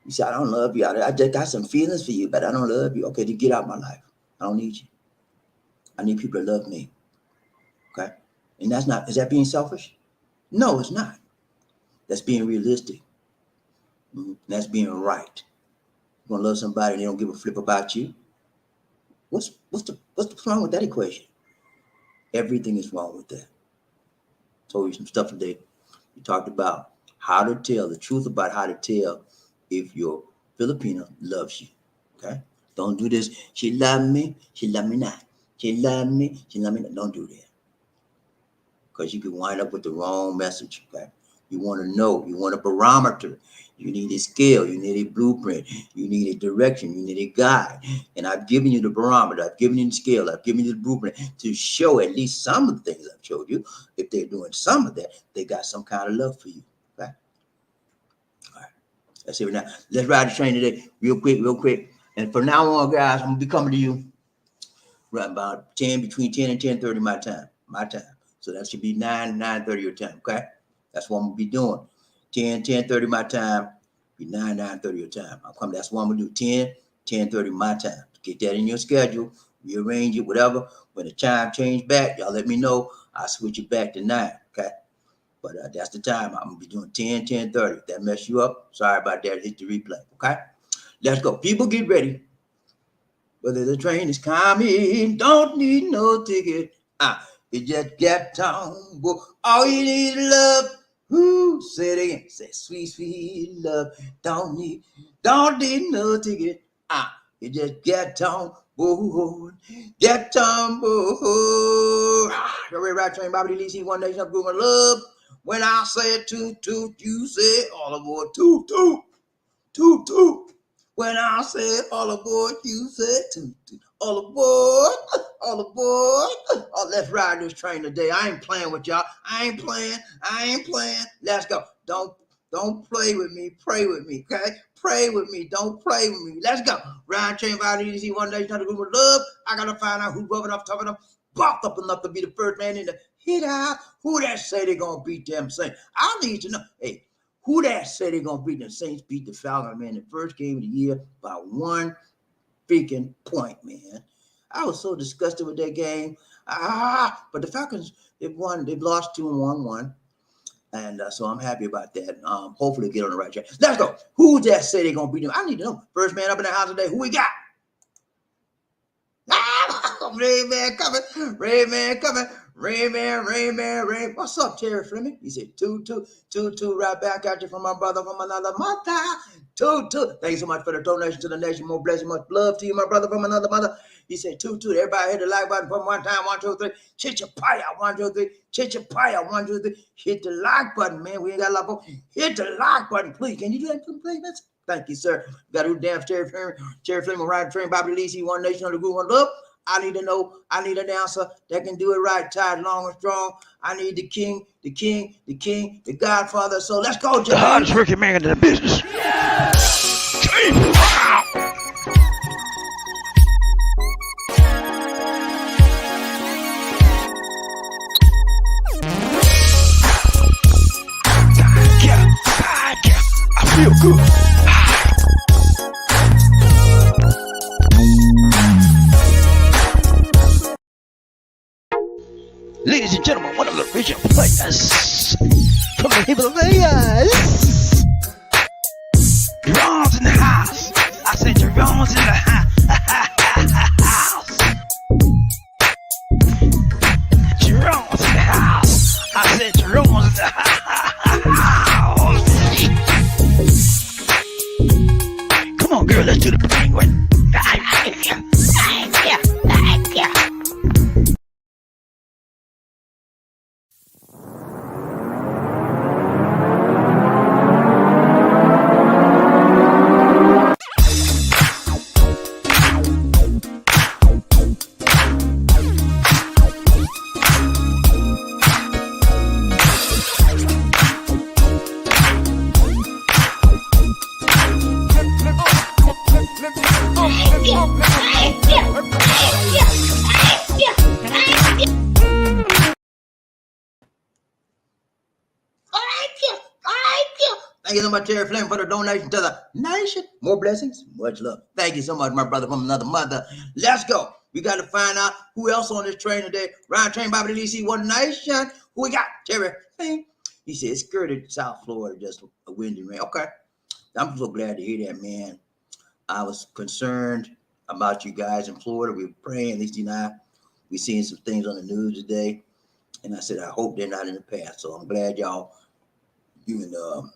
You say, I don't love you. I just got some feelings for you, but I don't love you. Okay, then get out of my life. I don't need you. I need people to love me. Okay? And is that being selfish? No, it's not. That's being realistic. That's being right. You're gonna love somebody and they don't give a flip about you. What's wrong with that equation? Everything is wrong with that. Told you some stuff today. We talked about how to tell the truth about how to tell if your Filipina loves you. Okay? Don't do this. She love me not. She love me not. Don't do that. Because you can wind up with the wrong message. Okay? You want to know. You want a barometer. You need a scale. You need a blueprint. You need a direction. You need a guide. And I've given you the barometer. I've given you the scale. I've given you the blueprint to show at least some of the things I've showed you. If they're doing some of that, they got some kind of love for you. Okay? All right. That's it now. Let's ride the train today real quick. And from now on, guys, I'm going to be coming to you right about between 10 and 10:30 my time. So that should be 9:30 your time. Okay? That's what I'm going to be doing. 10:30 my time, be 9:30 your time. I'm coming. That's what I'm gonna do. 10:30 my time. Get that in your schedule, rearrange it, whatever. When the time change back, y'all let me know. I'll switch it back to 9. Okay. But that's the time. I'm gonna be doing 10:30. If that mess you up, sorry about that. Hit the replay. Okay. Let's go. People get ready. Whether the train is coming, don't need no ticket. You just get on. All you need is love. Who say it again? Say sweet love. Don't need no ticket. You just get on board. Get on board. The Red Right Train, BobbieD, DC, One Nation, Group of Love. When I say toot toot, you say all aboard. Toot toot, toot toot. When I say all aboard, you say toot toot. All aboard, all aboard. Oh, let's ride this train today. I ain't playing with y'all. I ain't playing. Let's go. Don't play with me. Pray with me, okay? Pray with me. Don't play with me. Let's go. Ride train, BobbieD, One Nation, Under Group of Love. I gotta find out who's rubbing up, tough enough, buffed up enough to be the first man in the hit out. Who that say they gonna beat them Saints? I need to know. Hey, who that say they gonna beat the Saints? Beat the Falcons, man, the first game of the year by 1 freaking point, man. I was so disgusted with that game. But the Falcons, they've won. They've lost 2 and won 1. And so I'm happy about that. Hopefully get on the right track. Let's go. Who that say they're going to beat them? I need to know. First man up in the house today. Who we got? Rain Man coming. Rain Man. What's up, Terry Fleming? He said, toot, right back at you from my brother from another mother. Toot. Thank you so much for the donation to the nation. More blessing, much love to you, my brother from another mother. He said, toot. Everybody hit the like button from one time. 1, 2, 3. Chichapaya, 1, 2, 3. Chichapaya, 1, 2, 3. Hit the like button, man. We ain't got a lot of hit the like button, please. Can you do that, please? Thank you, sir. Got to do damn Terry Fleming, Ride Train, BobbieD, One Nation, Under Group, One Love. I need to know. I need an answer that can do it right, tied, long and strong. I need the king, the Godfather. So let's go, Jay. The hardest working man in the business. Yeah! I feel good. Ladies and gentlemen, one of the original players from the Himalayas. Jerome's in the house. I said Jerome's in the house. Jerome's in the house. I said Jerome's in the house. Come on, girl, let's do the penguin. Thank you so much, Terry Flynn, for the donation to the nation. More blessings, much love. Thank you so much, my brother from another mother. Let's go. We got to find out who else on this train today. Ryan Train, BobbieD, DC, One Nation. Who we got? Terry Flynn. He said it's skirted South Florida, just a windy rain. Okay. I'm so glad to hear that, man. I was concerned about you guys in Florida. We were praying, at least you know, we seen some things on the news today. And I said, I hope they're not in the past. So I'm glad y'all, you and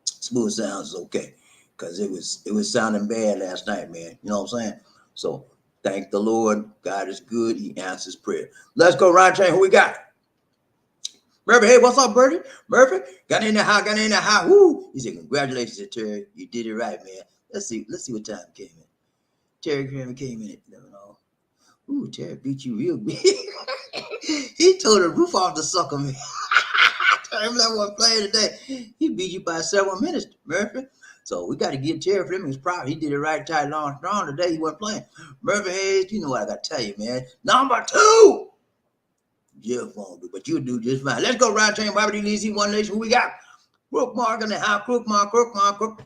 Smooth Sounds is okay. Because it was sounding bad last night, man. You know what I'm saying? So thank the Lord. God is good. He answers prayer. Let's go, Ron Train. Who we got? Murphy, hey, what's up, Birdie? Murphy, got in the house. Woo! He said, congratulations, Terry. You did it right, man. Let's see what time came in. Terry came in at, you know. Ooh, Terry beat you real big. He tore the roof off the sucker, man. Terry Flynn wasn't playing today. He beat you by several minutes, Murphy. So we got to give Terry Flynn his proud. He did it right, tight, long, strong today. He wasn't playing. Murphy Hayes, you know what I got to tell you, man. Number 2. Jeff won't do, but you do just fine. Let's go, Ryan Train, BobbieD, DC, One Nation. Who we got? Crook Mark in the house. Crook Mark.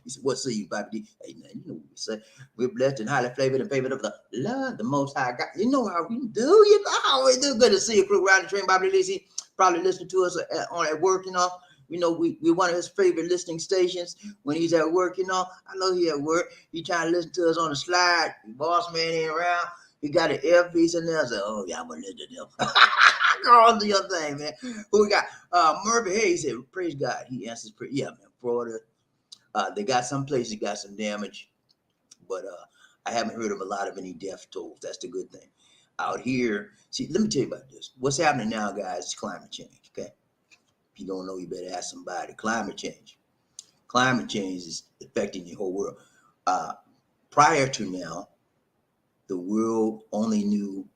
He said, what say you, BobbieD? Hey, man, you know what we say. We're blessed and highly flavored and favored of the Lord, the Most High God. You know how we do. You know how we do. Good to see you, Crook Ryan Train, BobbieD, DC. Probably listening to us at work, you know. You know, we're one of his favorite listening stations when he's at work, you know. I know he at work. He trying to listen to us on the slide. Boss man ain't around. He got an earpiece in there. I said, oh, yeah, I'm going to listen to them. Go on, do your thing, man. Who we got? Murphy Hayes said, praise God. He answers prayer. Yeah, man, Florida. They got some places got some damage, but I haven't heard of a lot of any death tolls. That's the good thing. Out here, see, let me tell you about this. What's happening now, guys, is climate change, okay? If you don't know, you better ask somebody. Climate change. Climate change is affecting the whole world. Prior to now, the world only knew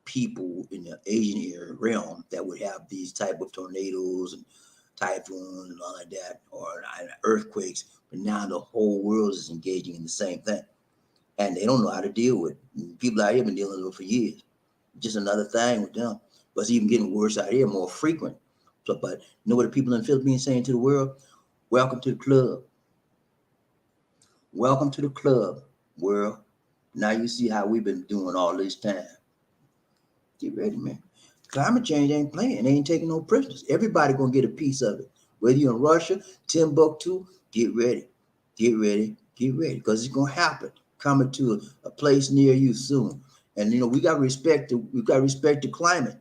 people in the Asian area realm that would have these type of tornadoes and typhoons and all like that, or earthquakes. But now the whole world is engaging in the same thing, and they don't know how to deal with it. People out here been dealing with it for years. Just another thing with them. But it's even getting worse out here, more frequent. So, but you know what the people in the Philippines saying to the world? Welcome to the club. Welcome to the club, world. Now you see how we've been doing all this time. Get ready, man. Climate change ain't playing. They ain't taking no prisoners. Everybody gonna get a piece of it. Whether you're in Russia, Timbuktu, get ready. Get ready. Get ready. Because it's gonna happen. Coming to a place near you soon. And you know, we gotta respect the climate.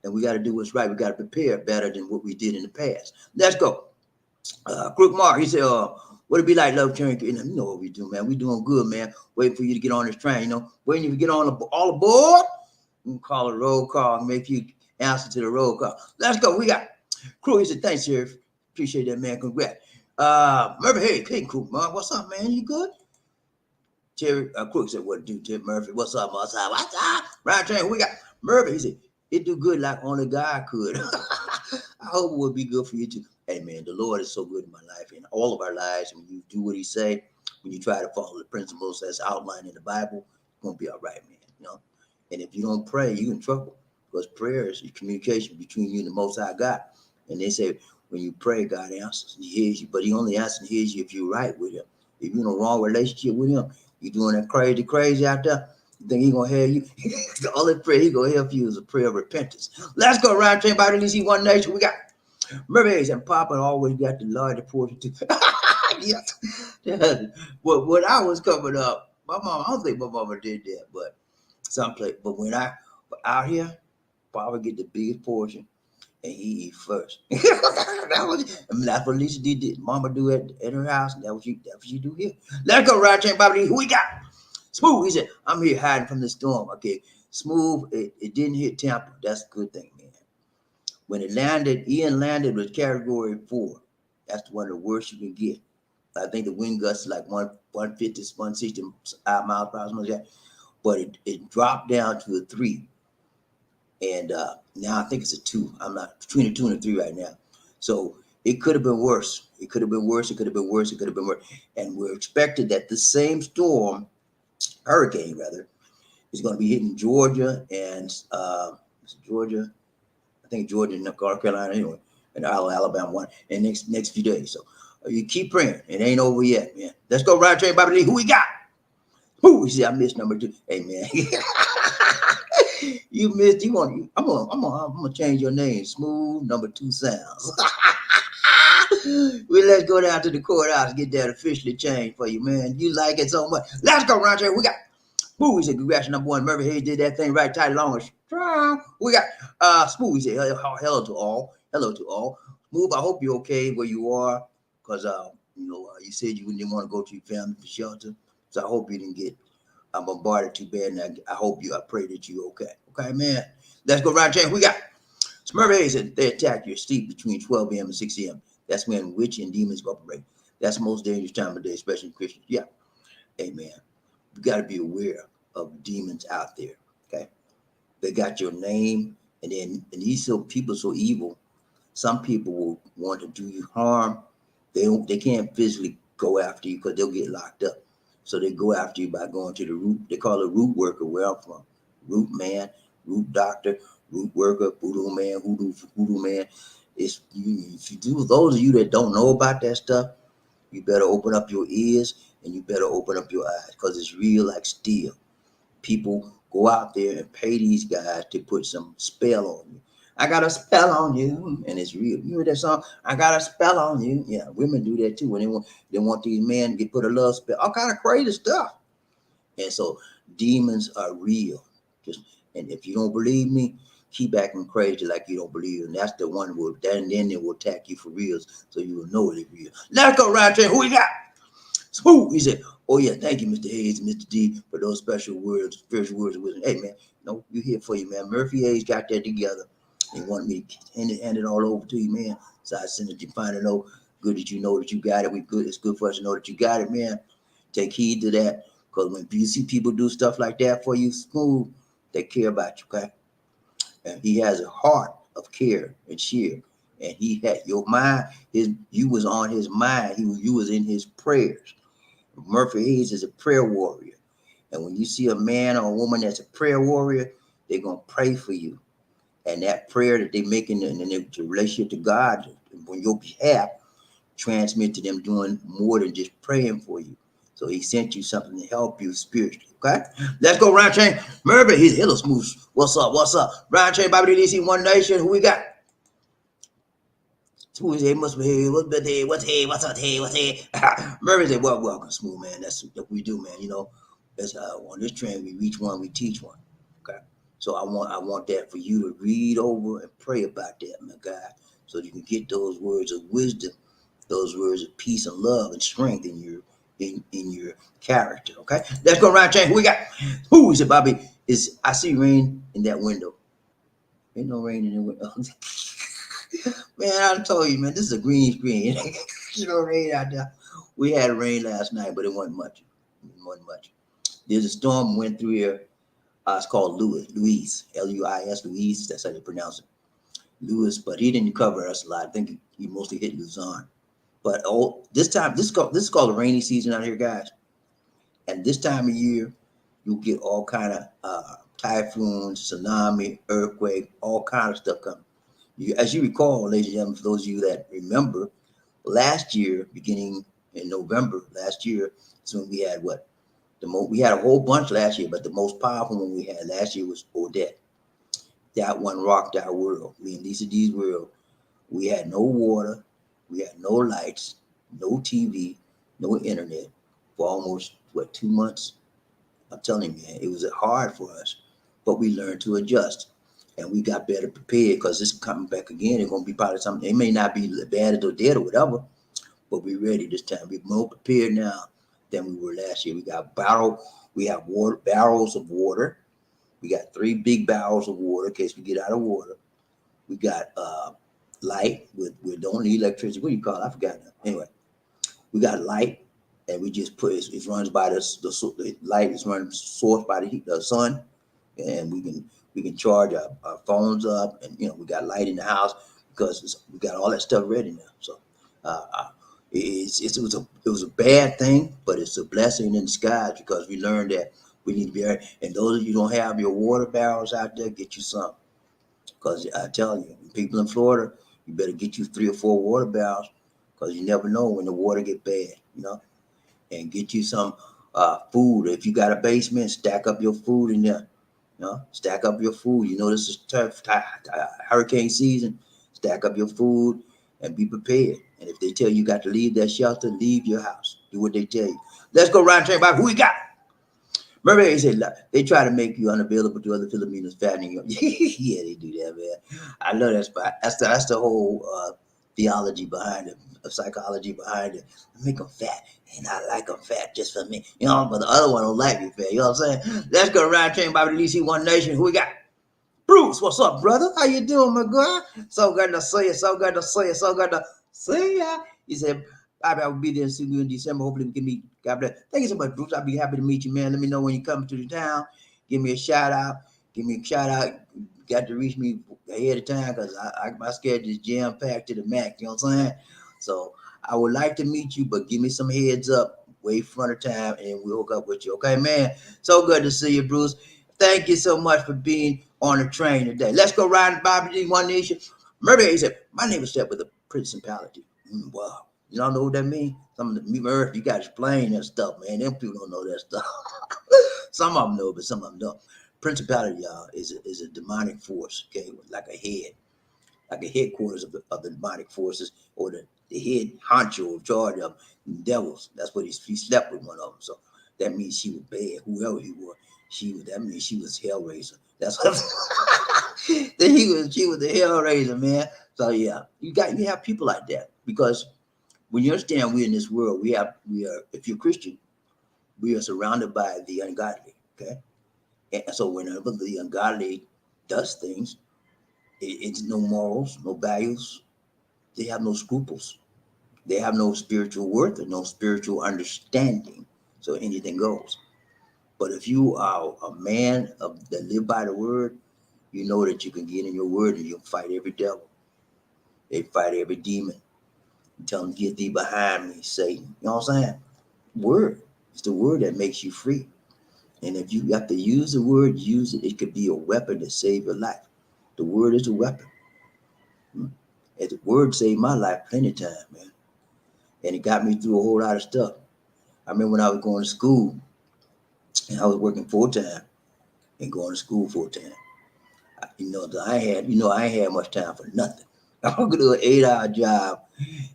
And we gotta do what's right. We gotta prepare better than what we did in the past. Let's go. Crook Mark, he said, what it be like, love train? You know what we do, man. We doing good, man. Waiting for you to get on this train, you know. Waiting to get on all aboard. We can call a roll call and make you answer to the roll call. Let's go. We got Crew. He said, thanks, Sheriff. Appreciate that, man. Congrats. Murphy, hey, Crew, man. What's up, man? You good? Terry Crook said, what do, Tim Murphy? What's up, what's up? What's up? Right train. We got Murphy. He said, it do good like only God could. I hope it would be good for you too. Hey, man, the Lord is so good in my life and all of our lives. And when you do what he say, when you try to follow the principles that's outlined in the Bible, it's going to be all right, man. You know? And if you don't pray, you're in trouble because prayer is communication between you and the Most High God. And they say when you pray, God answers and he hears you, but he only answers and hears you if you're right with him. If you're in a wrong relationship with him, you're doing that crazy out there, you think he gonna hear you? The only prayer he gonna help you is a prayer of repentance. Let's go around train by the One Nation. We got mermaids and Papa always got the larger portion too. Yeah. When I was coming up, my mom, I don't think my mama did that, but someplace. But when I out here, Papa get the biggest portion and he eat first. That's what Lisa did. Mama do at her house. That's what you do here. Let's go, right train, Bobby. Who we got? Smooth. He said, I'm here hiding from the storm. Okay. Smooth. It didn't hit Tampa. That's a good thing, man. When it landed, Ian landed with category 4. That's one of the worst you can get. I think the wind gusts is like 150, 160 miles per hour, something like that. But it dropped down to a 3. And now I think it's a 2. I'm not between a 2 and a 3 right now. So it could have been worse. It could have been worse. It could have been worse. It could have been worse. And we're expected that the same storm, hurricane rather, is going to be hitting Georgia and Georgia. I think Georgia and North Carolina anyway, and Alabama one, and next few days. So You keep praying. It ain't over yet, man. Let's go, Ryan Train, BobbieD. Who we got? Who? You see, I missed number 2. Hey, man. You missed. You want? I'm gonna change your name. Smooth number 2 sounds. Well, let's go down to the courthouse and get that officially changed for you, man. You like it so much. Let's go, Roger. We got Smooth. He said, congrats, number 1. Murphy Hayes did that thing right, tight, long, and strong. We got Smooth. He said, hello to all. Hello to all. Smooth, I hope you're okay where you are, because you said you didn't want to go to your family for shelter. So I hope you didn't get bombarded too bad. And I pray that you're okay. Okay, man. Let's go, Roger. We got Smurfy said they attack your sleep between 12 a.m. and 6 a.m. That's when witch and demons operate. That's the most dangerous time of day, especially in Christians. Yeah. Amen. You got to be aware of demons out there. Okay. They got your name, and these people so evil. Some people will want to do you harm. They can't physically go after you because they'll get locked up. So they go after you by going to the root. They call it root worker where I'm from. Root man, root doctor, root worker, voodoo man. If you do, those of you that don't know about that stuff, you better open up your ears and you better open up your eyes, because it's real like steel. People go out there and pay these guys to put some spell on you. I got a spell on you, and it's real. You heard that song? I got a spell on you. Yeah, women do that too when they want these men to get put a love spell, all kind of crazy stuff. And so demons are real. Just and if you don't believe me, keep acting crazy like you don't believe. And that's the one who then they will attack you for reals, so you will know it's real. Let's go, Ryan Train. Who we got? Smooth. He said, oh yeah, thank you, Mr. Hayes and Mr. D, for those special words, spiritual words of wisdom. Hey man, no, you here for you, man. Murphy Hayes got that together. He wanted me to hand it all over to you, man. So I sent it to you. Find it out. Good that you know that you got it. We good. It's good for us to know that you got it, man. Take heed to that. Because when you see people do stuff like that for you, Smooth, they care about you, okay? And he has a heart of care and cheer. And he had your mind, you was on his mind. You was in his prayers. Murphy Hayes is a prayer warrior. And when you see a man or a woman that's a prayer warrior, they're going to pray for you. And that prayer that they make in the relationship to God on your behalf transmit to them doing more than just praying for you. So he sent you something to help you spiritually. Okay? Let's go, Ryan Chain. Murphy, he's hello smooth. What's up? What's up? Ryan Chain, BobbieD, DC, One Nation. Who we got? Smooth said, must be here. What's here? What's here? Murphy said, well, welcome, Smooth, man. That's what we do, man. That's on this train, we reach one, we teach one. Okay. So I want that for you to read over and pray about that, my God, so you can get those words of wisdom, those words of peace and love and strength in your character. Okay. Let's go, Ryan Chain. Who we got? Who is it, Bobby? I see rain in that window. Ain't no rain in the window. Man, I told you, man, this is a green screen. Rain out there. We had rain last night, but it wasn't much. There's a storm went through here. It's called Luis, Luis, Luis. That's how they pronounce it, Luis. But he didn't cover us a lot. I think he mostly hit Luzon. But this is called the rainy season out here, guys. And this time of year, you'll get all kind of typhoons, tsunami, earthquake, all kind of stuff coming. As you recall, ladies and gentlemen, for those of you that remember, last year, beginning in November last year, is when we had what? We had a whole bunch last year, but the most powerful one we had last year was Odette. That one rocked our world. Me and Lisa D's world. We had no water, we had no lights, no TV, no internet for almost 2 months. I'm telling you, man, it was hard for us, but we learned to adjust. And we got better prepared, because this is coming back again. It's going to be probably something. It may not be bad or dead or whatever, but we're ready this time. We're more prepared now than we were last year. We have barrels of water. We got 3 big barrels of water in case we get out of water. We got light. We don't need electricity. What do you call it? I forgot now. Anyway, we got light, and we just put it runs by the light is running sourced by the sun, and we can charge our phones up, and we got light in the house because we got all that stuff ready now. So it was a bad thing, but it's a blessing in disguise, because we learned that we need to be. And those of you who don't have your water barrels out there, get you some, because I tell you, people in Florida, you better get you 3 or 4 water barrels, because you never know when the water get bad, and get you some food. If you got a basement, stack up your food in there. Stack up your food. This is tough hurricane season. Stack up your food and be prepared. And if they tell you got to leave that shelter, leave your house. Do what they tell you. Let's go around and talk about who we got. Remember, said they try to make you unavailable to other Filipinos fattening you. Yeah, they do that, man. I love that spot. That's the whole theology behind it, psychology behind it. Make them fat, and I like them fat just for me. But the other one don't like me fat. You know what I'm saying? Let's go around train Bobby DC One Nation. Who we got? Bruce, what's up, brother? How you doing, my guy? So good to see you. So good to see you. So good to see ya. He said, Bobby, I will be there soon in December. Hopefully we can meet. God bless. Thank you so much, Bruce. I'll be happy to meet you, man. Let me know when you come to the town. Give me a shout out. Give me a shout out. Got to reach me ahead of time because my schedule is jam packed to the max. You know what I'm saying? So I would like to meet you, but give me some heads up way front of time, and we'll hook up with you. Okay, man. So good to see you, Bruce. Thank you so much for being on the train today. Let's go riding BobbieD One Nation. Murder, he said, my name is set with a principality. Wow. You don't know what that means? Some of the Earth, you got to explain that stuff, man. Them people don't know that stuff. Some of them know, but some of them don't. Principality, y'all, is a demonic force, okay, like a head, like a headquarters of the demonic forces, or the head honcho of charge of devils. That's what he slept with one of them. So that means she was bad, whoever he was. That means she was Hellraiser. That's what she was the Hellraiser, man. So yeah, you have people like that, because when you understand we're in this world, we are if you're Christian, we are surrounded by the ungodly. Okay. And so whenever the ungodly does things, it's no morals, no values. They have no scruples. They have no spiritual worth and no spiritual understanding. So anything goes. But if you are a man that live by the word, you know that you can get in your word and you'll fight every devil. They fight every demon. You tell them, get thee behind me, Satan. You know what I'm saying? Word. It's the word that makes you free. And if you have to use the word, use it. It could be a weapon to save your life. The word is a weapon. And the word saved my life plenty of times, man. And it got me through a whole lot of stuff. I remember when I was going to school and I was working full time and going to school full time. I ain't had much time for nothing. I could do an 8-hour job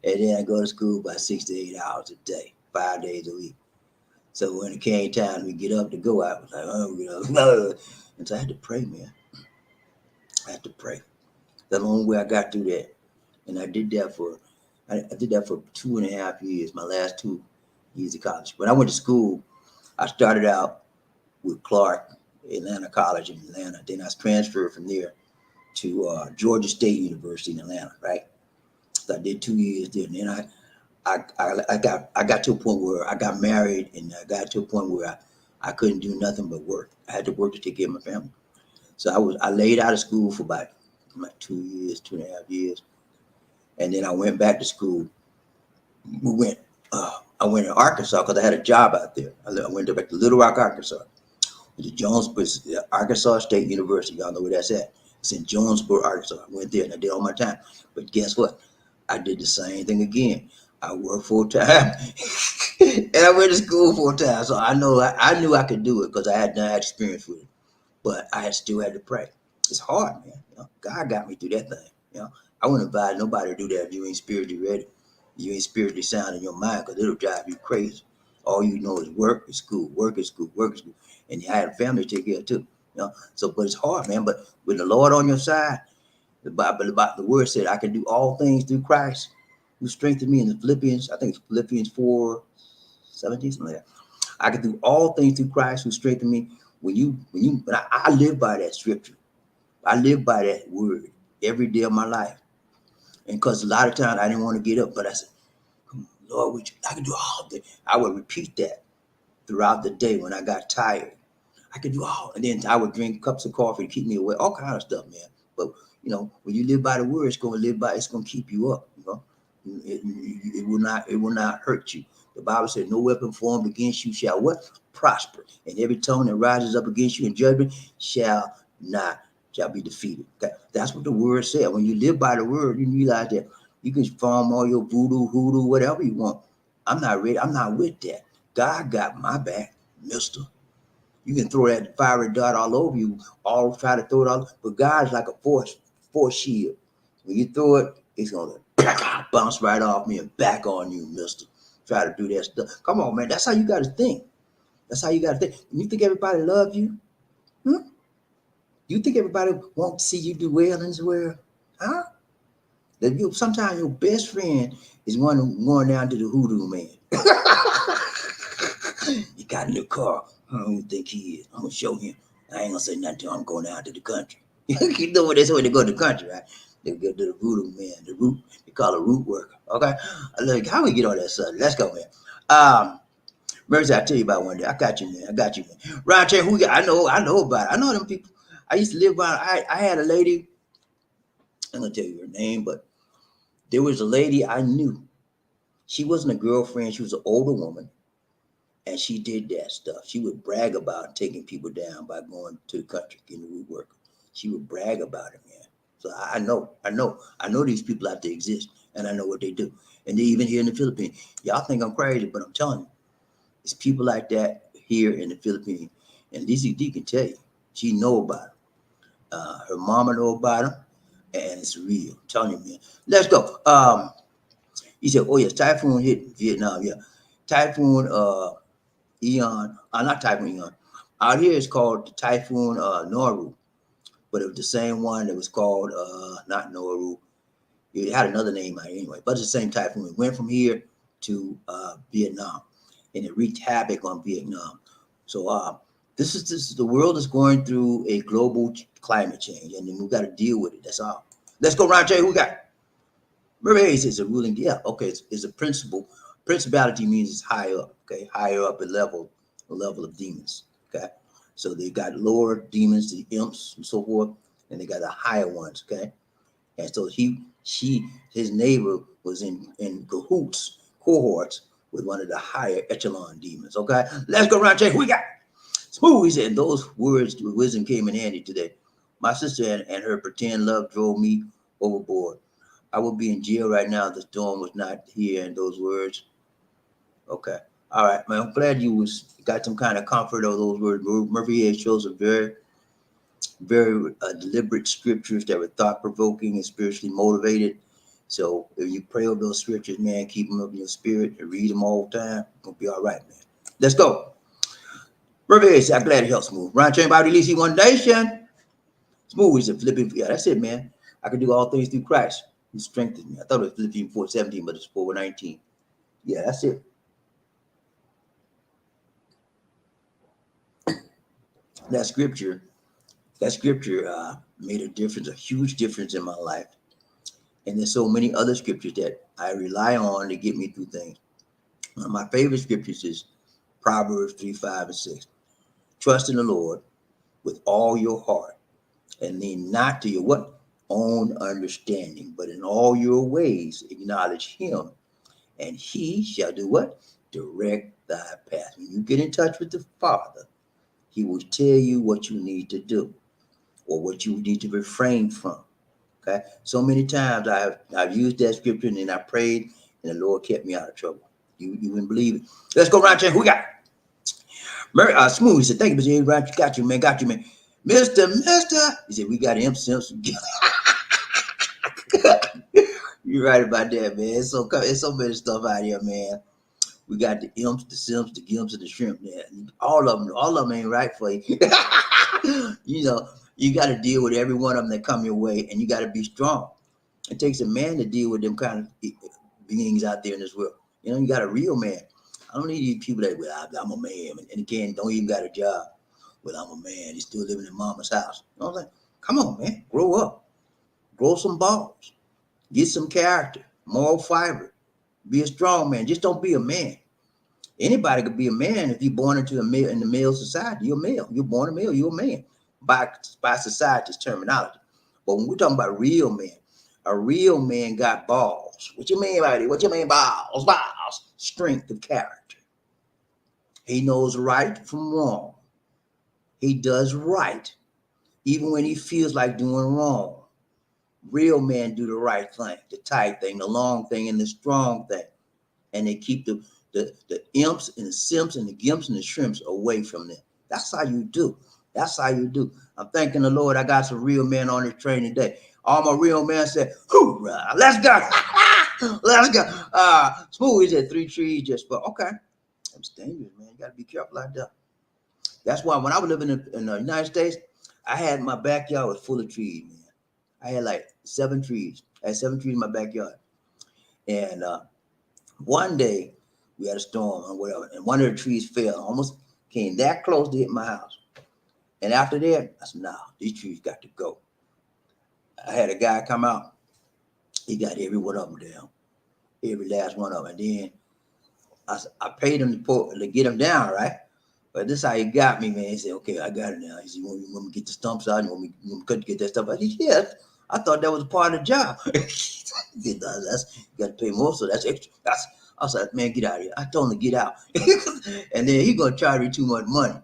and then I go to school by 6 to 8 hours a day, 5 days a week. So when it came time to get up to go, I was like, and so I had to pray, man. I had to pray. That's the only way I got through that. And I did that for 2.5 years, my last 2 years of college. When I went to school, I started out with Clark, Atlanta College in Atlanta. Then I was transferred from there to Georgia State University in Atlanta, right? So I did 2 years there. And then I got to a point where I got married, and I got to a point where I couldn't do nothing but work. I had to work to take care of my family. So I laid out of school for about 2 years, 2.5 years. And then I went back to school. I went to Arkansas because I had a job out there. I went back to Little Rock, Arkansas. The Arkansas State University. Y'all know where that's at. It's in Jonesboro, Arkansas. I went there and I did all my time. But guess what? I did the same thing again. I worked full time and I went to school full time. So I knew I could do it because I had no experience with it. But I still had to pray. It's hard, man. God got me through that thing. I wouldn't advise nobody to do that if you ain't spiritually ready. You ain't spiritually sound in your mind, because it'll drive you crazy. All you know is work is school, work is school, work is school. And you had a family to take care of too. So, but it's hard, man. But with the Lord on your side, the word said, I can do all things through Christ who strengthened me in the Philippians. I think it's Philippians 4:17, something like that. I can do all things through Christ who strengthened me. I live by that scripture. I live by that word every day of my life. And because a lot of times I didn't want to get up, but I said, Lord, I can do all things. I would repeat that throughout the day when I got tired. I could do all, and then I would drink cups of coffee to keep me awake, all kind of stuff, man. But when you live by the word, it's going to keep you up. It will not hurt you. The Bible said, no weapon formed against you shall what? Prosper. And every tongue that rises up against you in judgment shall be defeated. Okay? That's what the word said. When you live by the word, you realize that You can farm all your voodoo, hoodoo, whatever you want. I'm not ready. I'm not with that. God got my back, mister. You can throw that fiery dart all over you, all try to throw it all, but God's like a force shield. When you throw it, it's gonna bounce right off me and back on you, mister. Try to do that stuff. Come on, man. That's how you gotta think. That's how you gotta think. You think everybody love you? Hmm? You think everybody wants to see you do well in this world? Huh? That you sometimes your best friend is one going down to the hoodoo man. He got a new car. I don't even think he is. I'm gonna show him. I ain't gonna say nothing to him. I'm going out to the country. You know what that's when they go to the country, right? They go to the voodoo man, the root. They call it root worker. Okay. Look, how we get on that subject? Let's go, man. Mercy, I'll tell you about one day. I got you, man. I got you, man. Round here, who got? I know about it. I know them people. I used to live by. I had a lady. I'm gonna tell you her name, but there was a lady I knew. She wasn't a girlfriend. She was an older woman, and she did that stuff. She would brag about taking people down by going to the country, getting the root work. She would brag about it, man. So I know these people out there exist, and I know what they do. And they even here in the Philippines. Y'all think I'm crazy, but I'm telling you, it's people like that here in the Philippines. And Lizzie D can tell you, she know about it. Her mama know about them, and it's real. I'm telling you, man. Let's go. He said, "Oh yes, typhoon hit Vietnam. Yeah, typhoon. Eon. Not typhoon Eon. Out here it's called the typhoon Noru, but it was the same one that was called not Noru. It had another name out anyway, but it's the same typhoon. It went from here to Vietnam, and it wreaked havoc on Vietnam. So this is the world is going through a global climate change, and then we got to deal with it. That's all. Let's go, Ron J. Who we got? Mermaids is a ruling. Yeah, okay. It's a principle. Principality means it's high up. Okay, higher up a level of demons. Okay, so they got lower demons, the imps and so forth, and they got the higher ones. Okay, and so his neighbor was in cahoots, cohorts with one of the higher echelon demons. Okay, let's go around check. Who we got? Smooth. He said those words with wisdom came in handy today. My sister and her pretend love drove me overboard. I would be in jail right now if the storm was not here and those words. Okay. All right, man. I'm glad you was got some kind of comfort of those words. Murphy H shows a very deliberate scriptures that were thought provoking and spiritually motivated. So if you pray over those scriptures, man, keep them up in your spirit and read them all the time. You'll be all right, man. Let's go. Murphy H, I'm glad it helps Smooth. Ron Chain Bobby Lee, one nation. Smooth is a Philippine. Yeah, that's it, man. I can do all things through Christ who strengthens me. I thought it was Philippines 4:17, but it's 4:19. Yeah, that's it. That scripture, that scripture made a difference, a huge difference in my life. And there's so many other scriptures that I rely on to get me through things. One of my favorite scriptures is Proverbs 3, 5, and 6. Trust in the Lord with all your heart and lean not to your what? Own understanding, but in all your ways acknowledge him, and he shall do what? Direct thy path. When you get in touch with the Father, he will tell you what you need to do or what you need to refrain from. Okay. So many times I've used that scripture and then I prayed and the Lord kept me out of trouble. You wouldn't believe it. Let's go around here. Who we got? Smooth. He said, thank you, Mr. Right, got you, man. Got you, man. Mister. He said, we got him Simpson. You're right about that, man. It's so many stuff out here, man. We got the imps, the simps, the gimps, and the shrimp. Man. All of them ain't right for you. You know, you got to deal with every one of them that come your way, and you got to be strong. It takes a man to deal with them kind of beings out there in this world. You know, you got a real man. I don't need these people that, well, I'm a man, and again, don't even got a job. Well, I'm a man. He's still living in mama's house. You know what I'm saying? Come on, man. Grow up. Grow some balls. Get some character, moral fiber. Be a strong man. Just don't be a man. Anybody could be a man if you're born into a male in the male society. You're a male. You're born a male. You're a man by society's terminology. But when we're talking about real men, a real man got balls. What you mean by it? What you mean balls? Balls. Strength of character. He knows right from wrong. He does right, even when he feels like doing wrong. Real men do the right thing, the tight thing, the long thing, and the strong thing. And they keep the imps and the simps and the gimps and the shrimps away from them. That's how you do. That's how you do. I'm thanking the Lord. I got some real men on the train today. All my real men said, hoorah, let's go. Let's go. Smooth, he said 3 trees just for, okay. It's dangerous, man. You got to be careful out there. That's why when I was living in the United States, I had my backyard was full of trees, man. I had like 7 trees. I had 7 trees in my backyard. And one day we had a storm or whatever, and one of the trees fell, almost came that close to hit my house. And after that, I said, "No, these trees got to go." I had a guy come out. He got every one of them down, every last one of them. And then I paid him to get them down, right? But this is how he got me, man. He said, "Okay, I got it now." He said, "You want me to get the stumps out? You want me to get that stuff out?" I said, "Yes." I thought that was a part of the job. He said, "No, that's, you got to pay more, so that's extra." I said, "Man, get out of here." I told him to get out. And then he going to charge me too much money.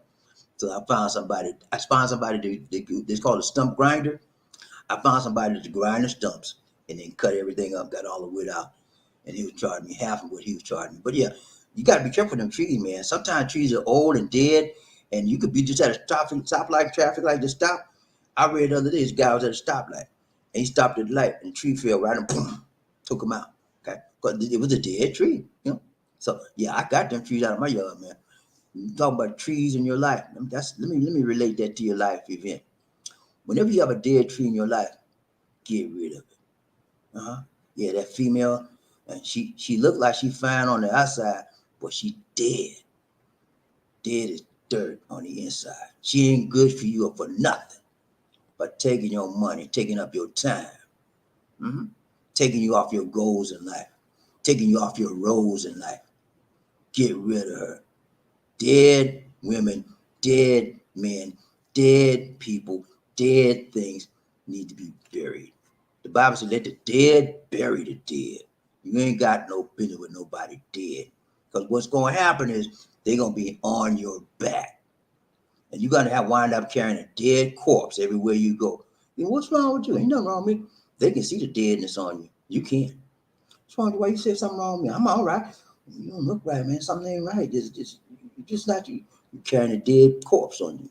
So I found somebody. It's called a stump grinder. I found somebody to grind the stumps and then cut everything up, got all the wood out. And he was charging me half of what he was charging me. But yeah, you got to be careful with them trees, man. Sometimes trees are old and dead, and you could be just at a stoplight, traffic light, just stop. I read the other day, this guy was at a stoplight, and he stopped at the light, and the tree fell right and boom, took him out. Okay, because it was a dead tree, you know. So yeah, I got them trees out of my yard, man. You talking about trees in your life? Let me relate that to your life event. Whenever you have a dead tree in your life, get rid of it. Yeah, that female, and she looked like she fine on the outside, but she dead. Dead as dirt on the inside. She ain't good for you or for nothing but taking your money, taking up your time, mhm, taking you off your goals in life, taking you off your roles in life. Get rid of her. Dead women, dead men, dead people, dead things need to be buried. The Bible says, let the dead bury the dead. You ain't got no business with nobody dead. Because what's going to happen is they're going to be on your back. And you're going to wind up carrying a dead corpse everywhere you go. And what's wrong with you? Ain't nothing wrong with me. They can see the deadness on you. You can't. What's wrong with you? Why you say something wrong with me? I'm all right. You don't look right, man. Something ain't right. Just not you. You carrying a dead corpse on you.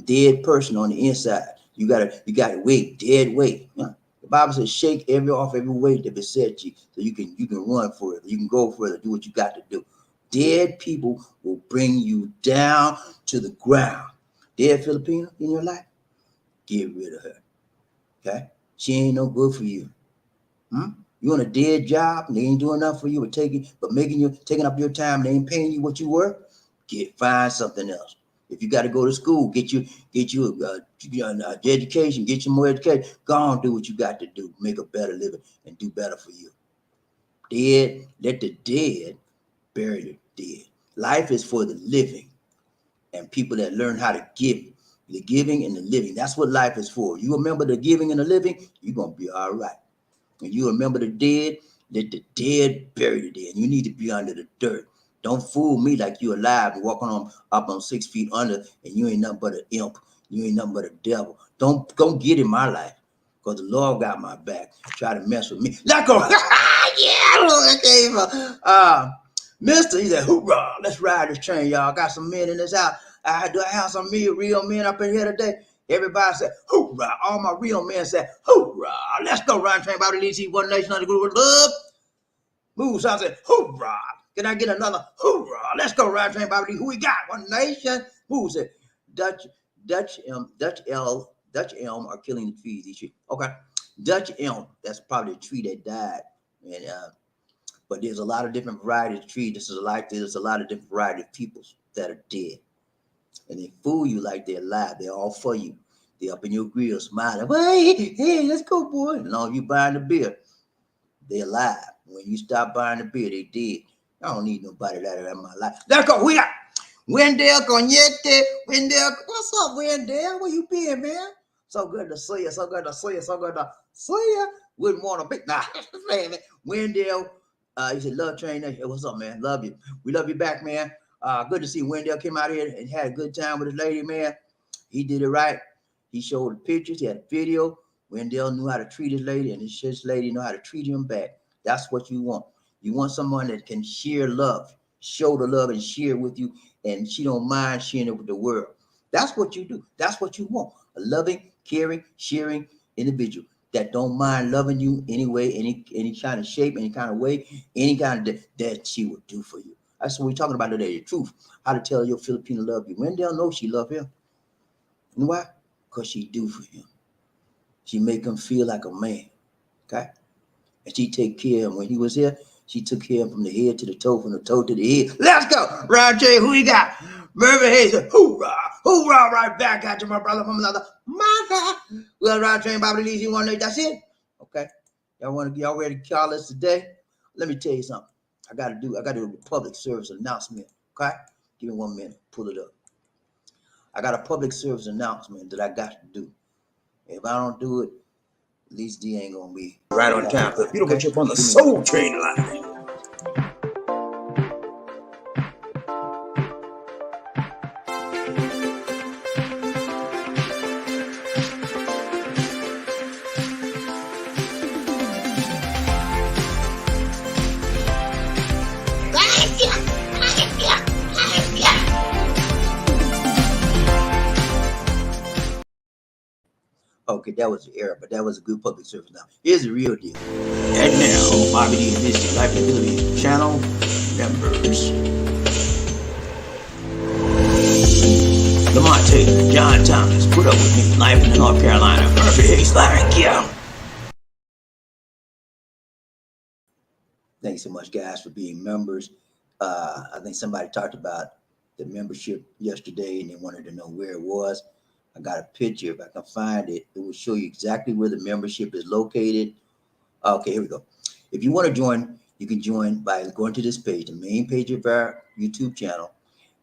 Dead person on the inside. You gotta weight, dead weight. You know, the Bible says shake off every weight that beset you, so you can run further, you can go further, do what you got to do. Dead people will bring you down to the ground. Dead Filipina in your life, get rid of her. Okay, she ain't no good for you. You on a dead job and they ain't doing enough for you, but taking up your time, and they ain't paying you what you worth. Find something else. If you got to go to school, get you education, get you more education. Go on, do what you got to do, make a better living, and do better for you. Dead, let the dead bury the dead. Life is for the living and people that learn how to give. The giving and the living. That's what life is for. You remember the giving and the living, you're gonna be all right. When you remember the dead, let the dead bury the dead. You need to be under the dirt. Don't fool me like you alive and walking up on 6 feet under, and you ain't nothing but an imp. You ain't nothing but a devil. Don't get in my life, because the Lord got my back. Try to mess with me. Let go. Yeah, Lord, Mister, he said, hoorah, let's ride this train, y'all. Got some men in this house. Do I have some real men up in here today? Everybody said, hoorah. All my real men said, hoorah. Let's go ride train by the DC One Nation under the group of love. Move, so I said, hoorah. Can I get another hoorah? Let's go ride train by the who we got? One Nation. Move said, Dutch elm are killing the trees each year. Okay. Dutch elm, that's probably a tree that died. And but there's a lot of different varieties of trees. There's a lot of different varieties of peoples that are dead. And they fool you like they're alive. They're all for you. They're up in your grill smiling. Hey, let's go, boy. And long as you buying the beer, they're alive. When you stop buying the beer, they dead. I don't need nobody like that in my life. Let's go. We got Wendell Cognete. Wendell, what's up, Wendell? Where you been, man? So good to see you. So good to see you. So good to see you. Wouldn't want to be. Nah, man. Wendell, he said, love train. Hey, what's up, man? Love you. We love you back, man. Good to see Wendell came out here and had a good time with his lady, man. He did it right. He showed the pictures. He had a video. Wendell knew how to treat his lady, and his lady know how to treat him back. That's what you want. You want someone that can share love, show the love, and share with you, and she don't mind sharing it with the world. That's what you do. That's what you want. A loving, caring, sharing individual that don't mind loving you any way, any kind of shape, any kind of way, any kind of that she would do for you. That's what we're talking about today. The truth. How to tell your Filipino love you. Wendell knows she love him. You know why? Because she do for him. She make him feel like a man. Okay? And she take care of him. When he was here, she took care of him from the head to the toe, from the toe to the head. Let's go. Round J, who you got? Mervyn Hayes. Hoorah. Hoorah, right back at you, my brother from another mother. Well, Round J, BobbieD, you want to know that's it? Okay. Y'all ready to call us today? Let me tell you something. I gotta do a public service announcement. Okay? Give me 1 minute. Pull it up. I got a public service announcement that I got to do. If I don't do it, at least D ain't gonna be right on time. The beautiful chip on the Soul Train line. Okay, that was the error, but that was a good public service. Now, here's the real deal. And now, BobbieD and this Life in the Philippines channel members. Lamonte, John Thomas, put up with me. Life in North Carolina, Murphy Hayes, thank you. Thanks so much, guys, for being members. I think somebody talked about the membership yesterday, and they wanted to know where it was. I got a picture. If I can find it, it will show you exactly where the membership is located. Okay, here we go. If you want to join, you can join by going to this page, the main page of our YouTube channel.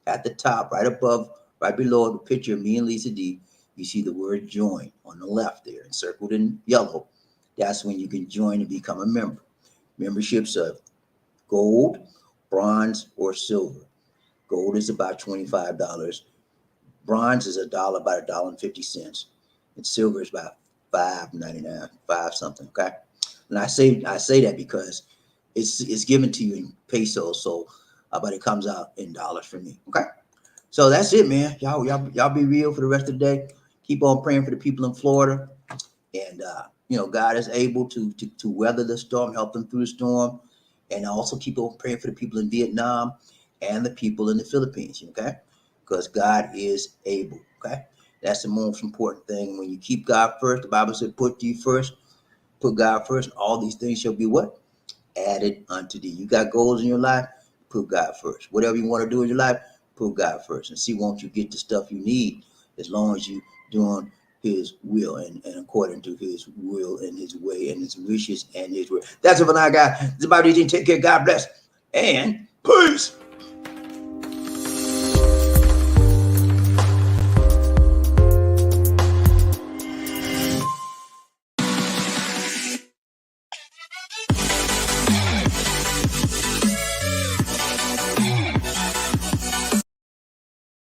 At the top, right above, right below the picture of me and Lisa D, you see the word join on the left there, encircled in yellow. That's when you can join and become a member. Memberships of gold, bronze, or silver. Gold is about $25. Bronze is $1, about $1.50, and silver is about $5.99, five something. Okay, and I say that because it's given to you in pesos, so but it comes out in dollars for me. Okay, so that's it, man. Y'all be real for the rest of the day. Keep on praying for the people in Florida, and God is able to weather the storm, help them through the storm, and also keep on praying for the people in Vietnam and the people in the Philippines. Okay. Because God is able, okay? That's the most important thing. When you keep God first, the Bible said, put you first, put God first, all these things shall be what? Added unto thee. You got goals in your life, put God first. Whatever you want to do in your life, put God first. And see, won't you get the stuff you need as long as you doing his will and according to his will and his way and his wishes and his word. That's it for now, guys. This is BobbieD. Take care. God bless. And peace.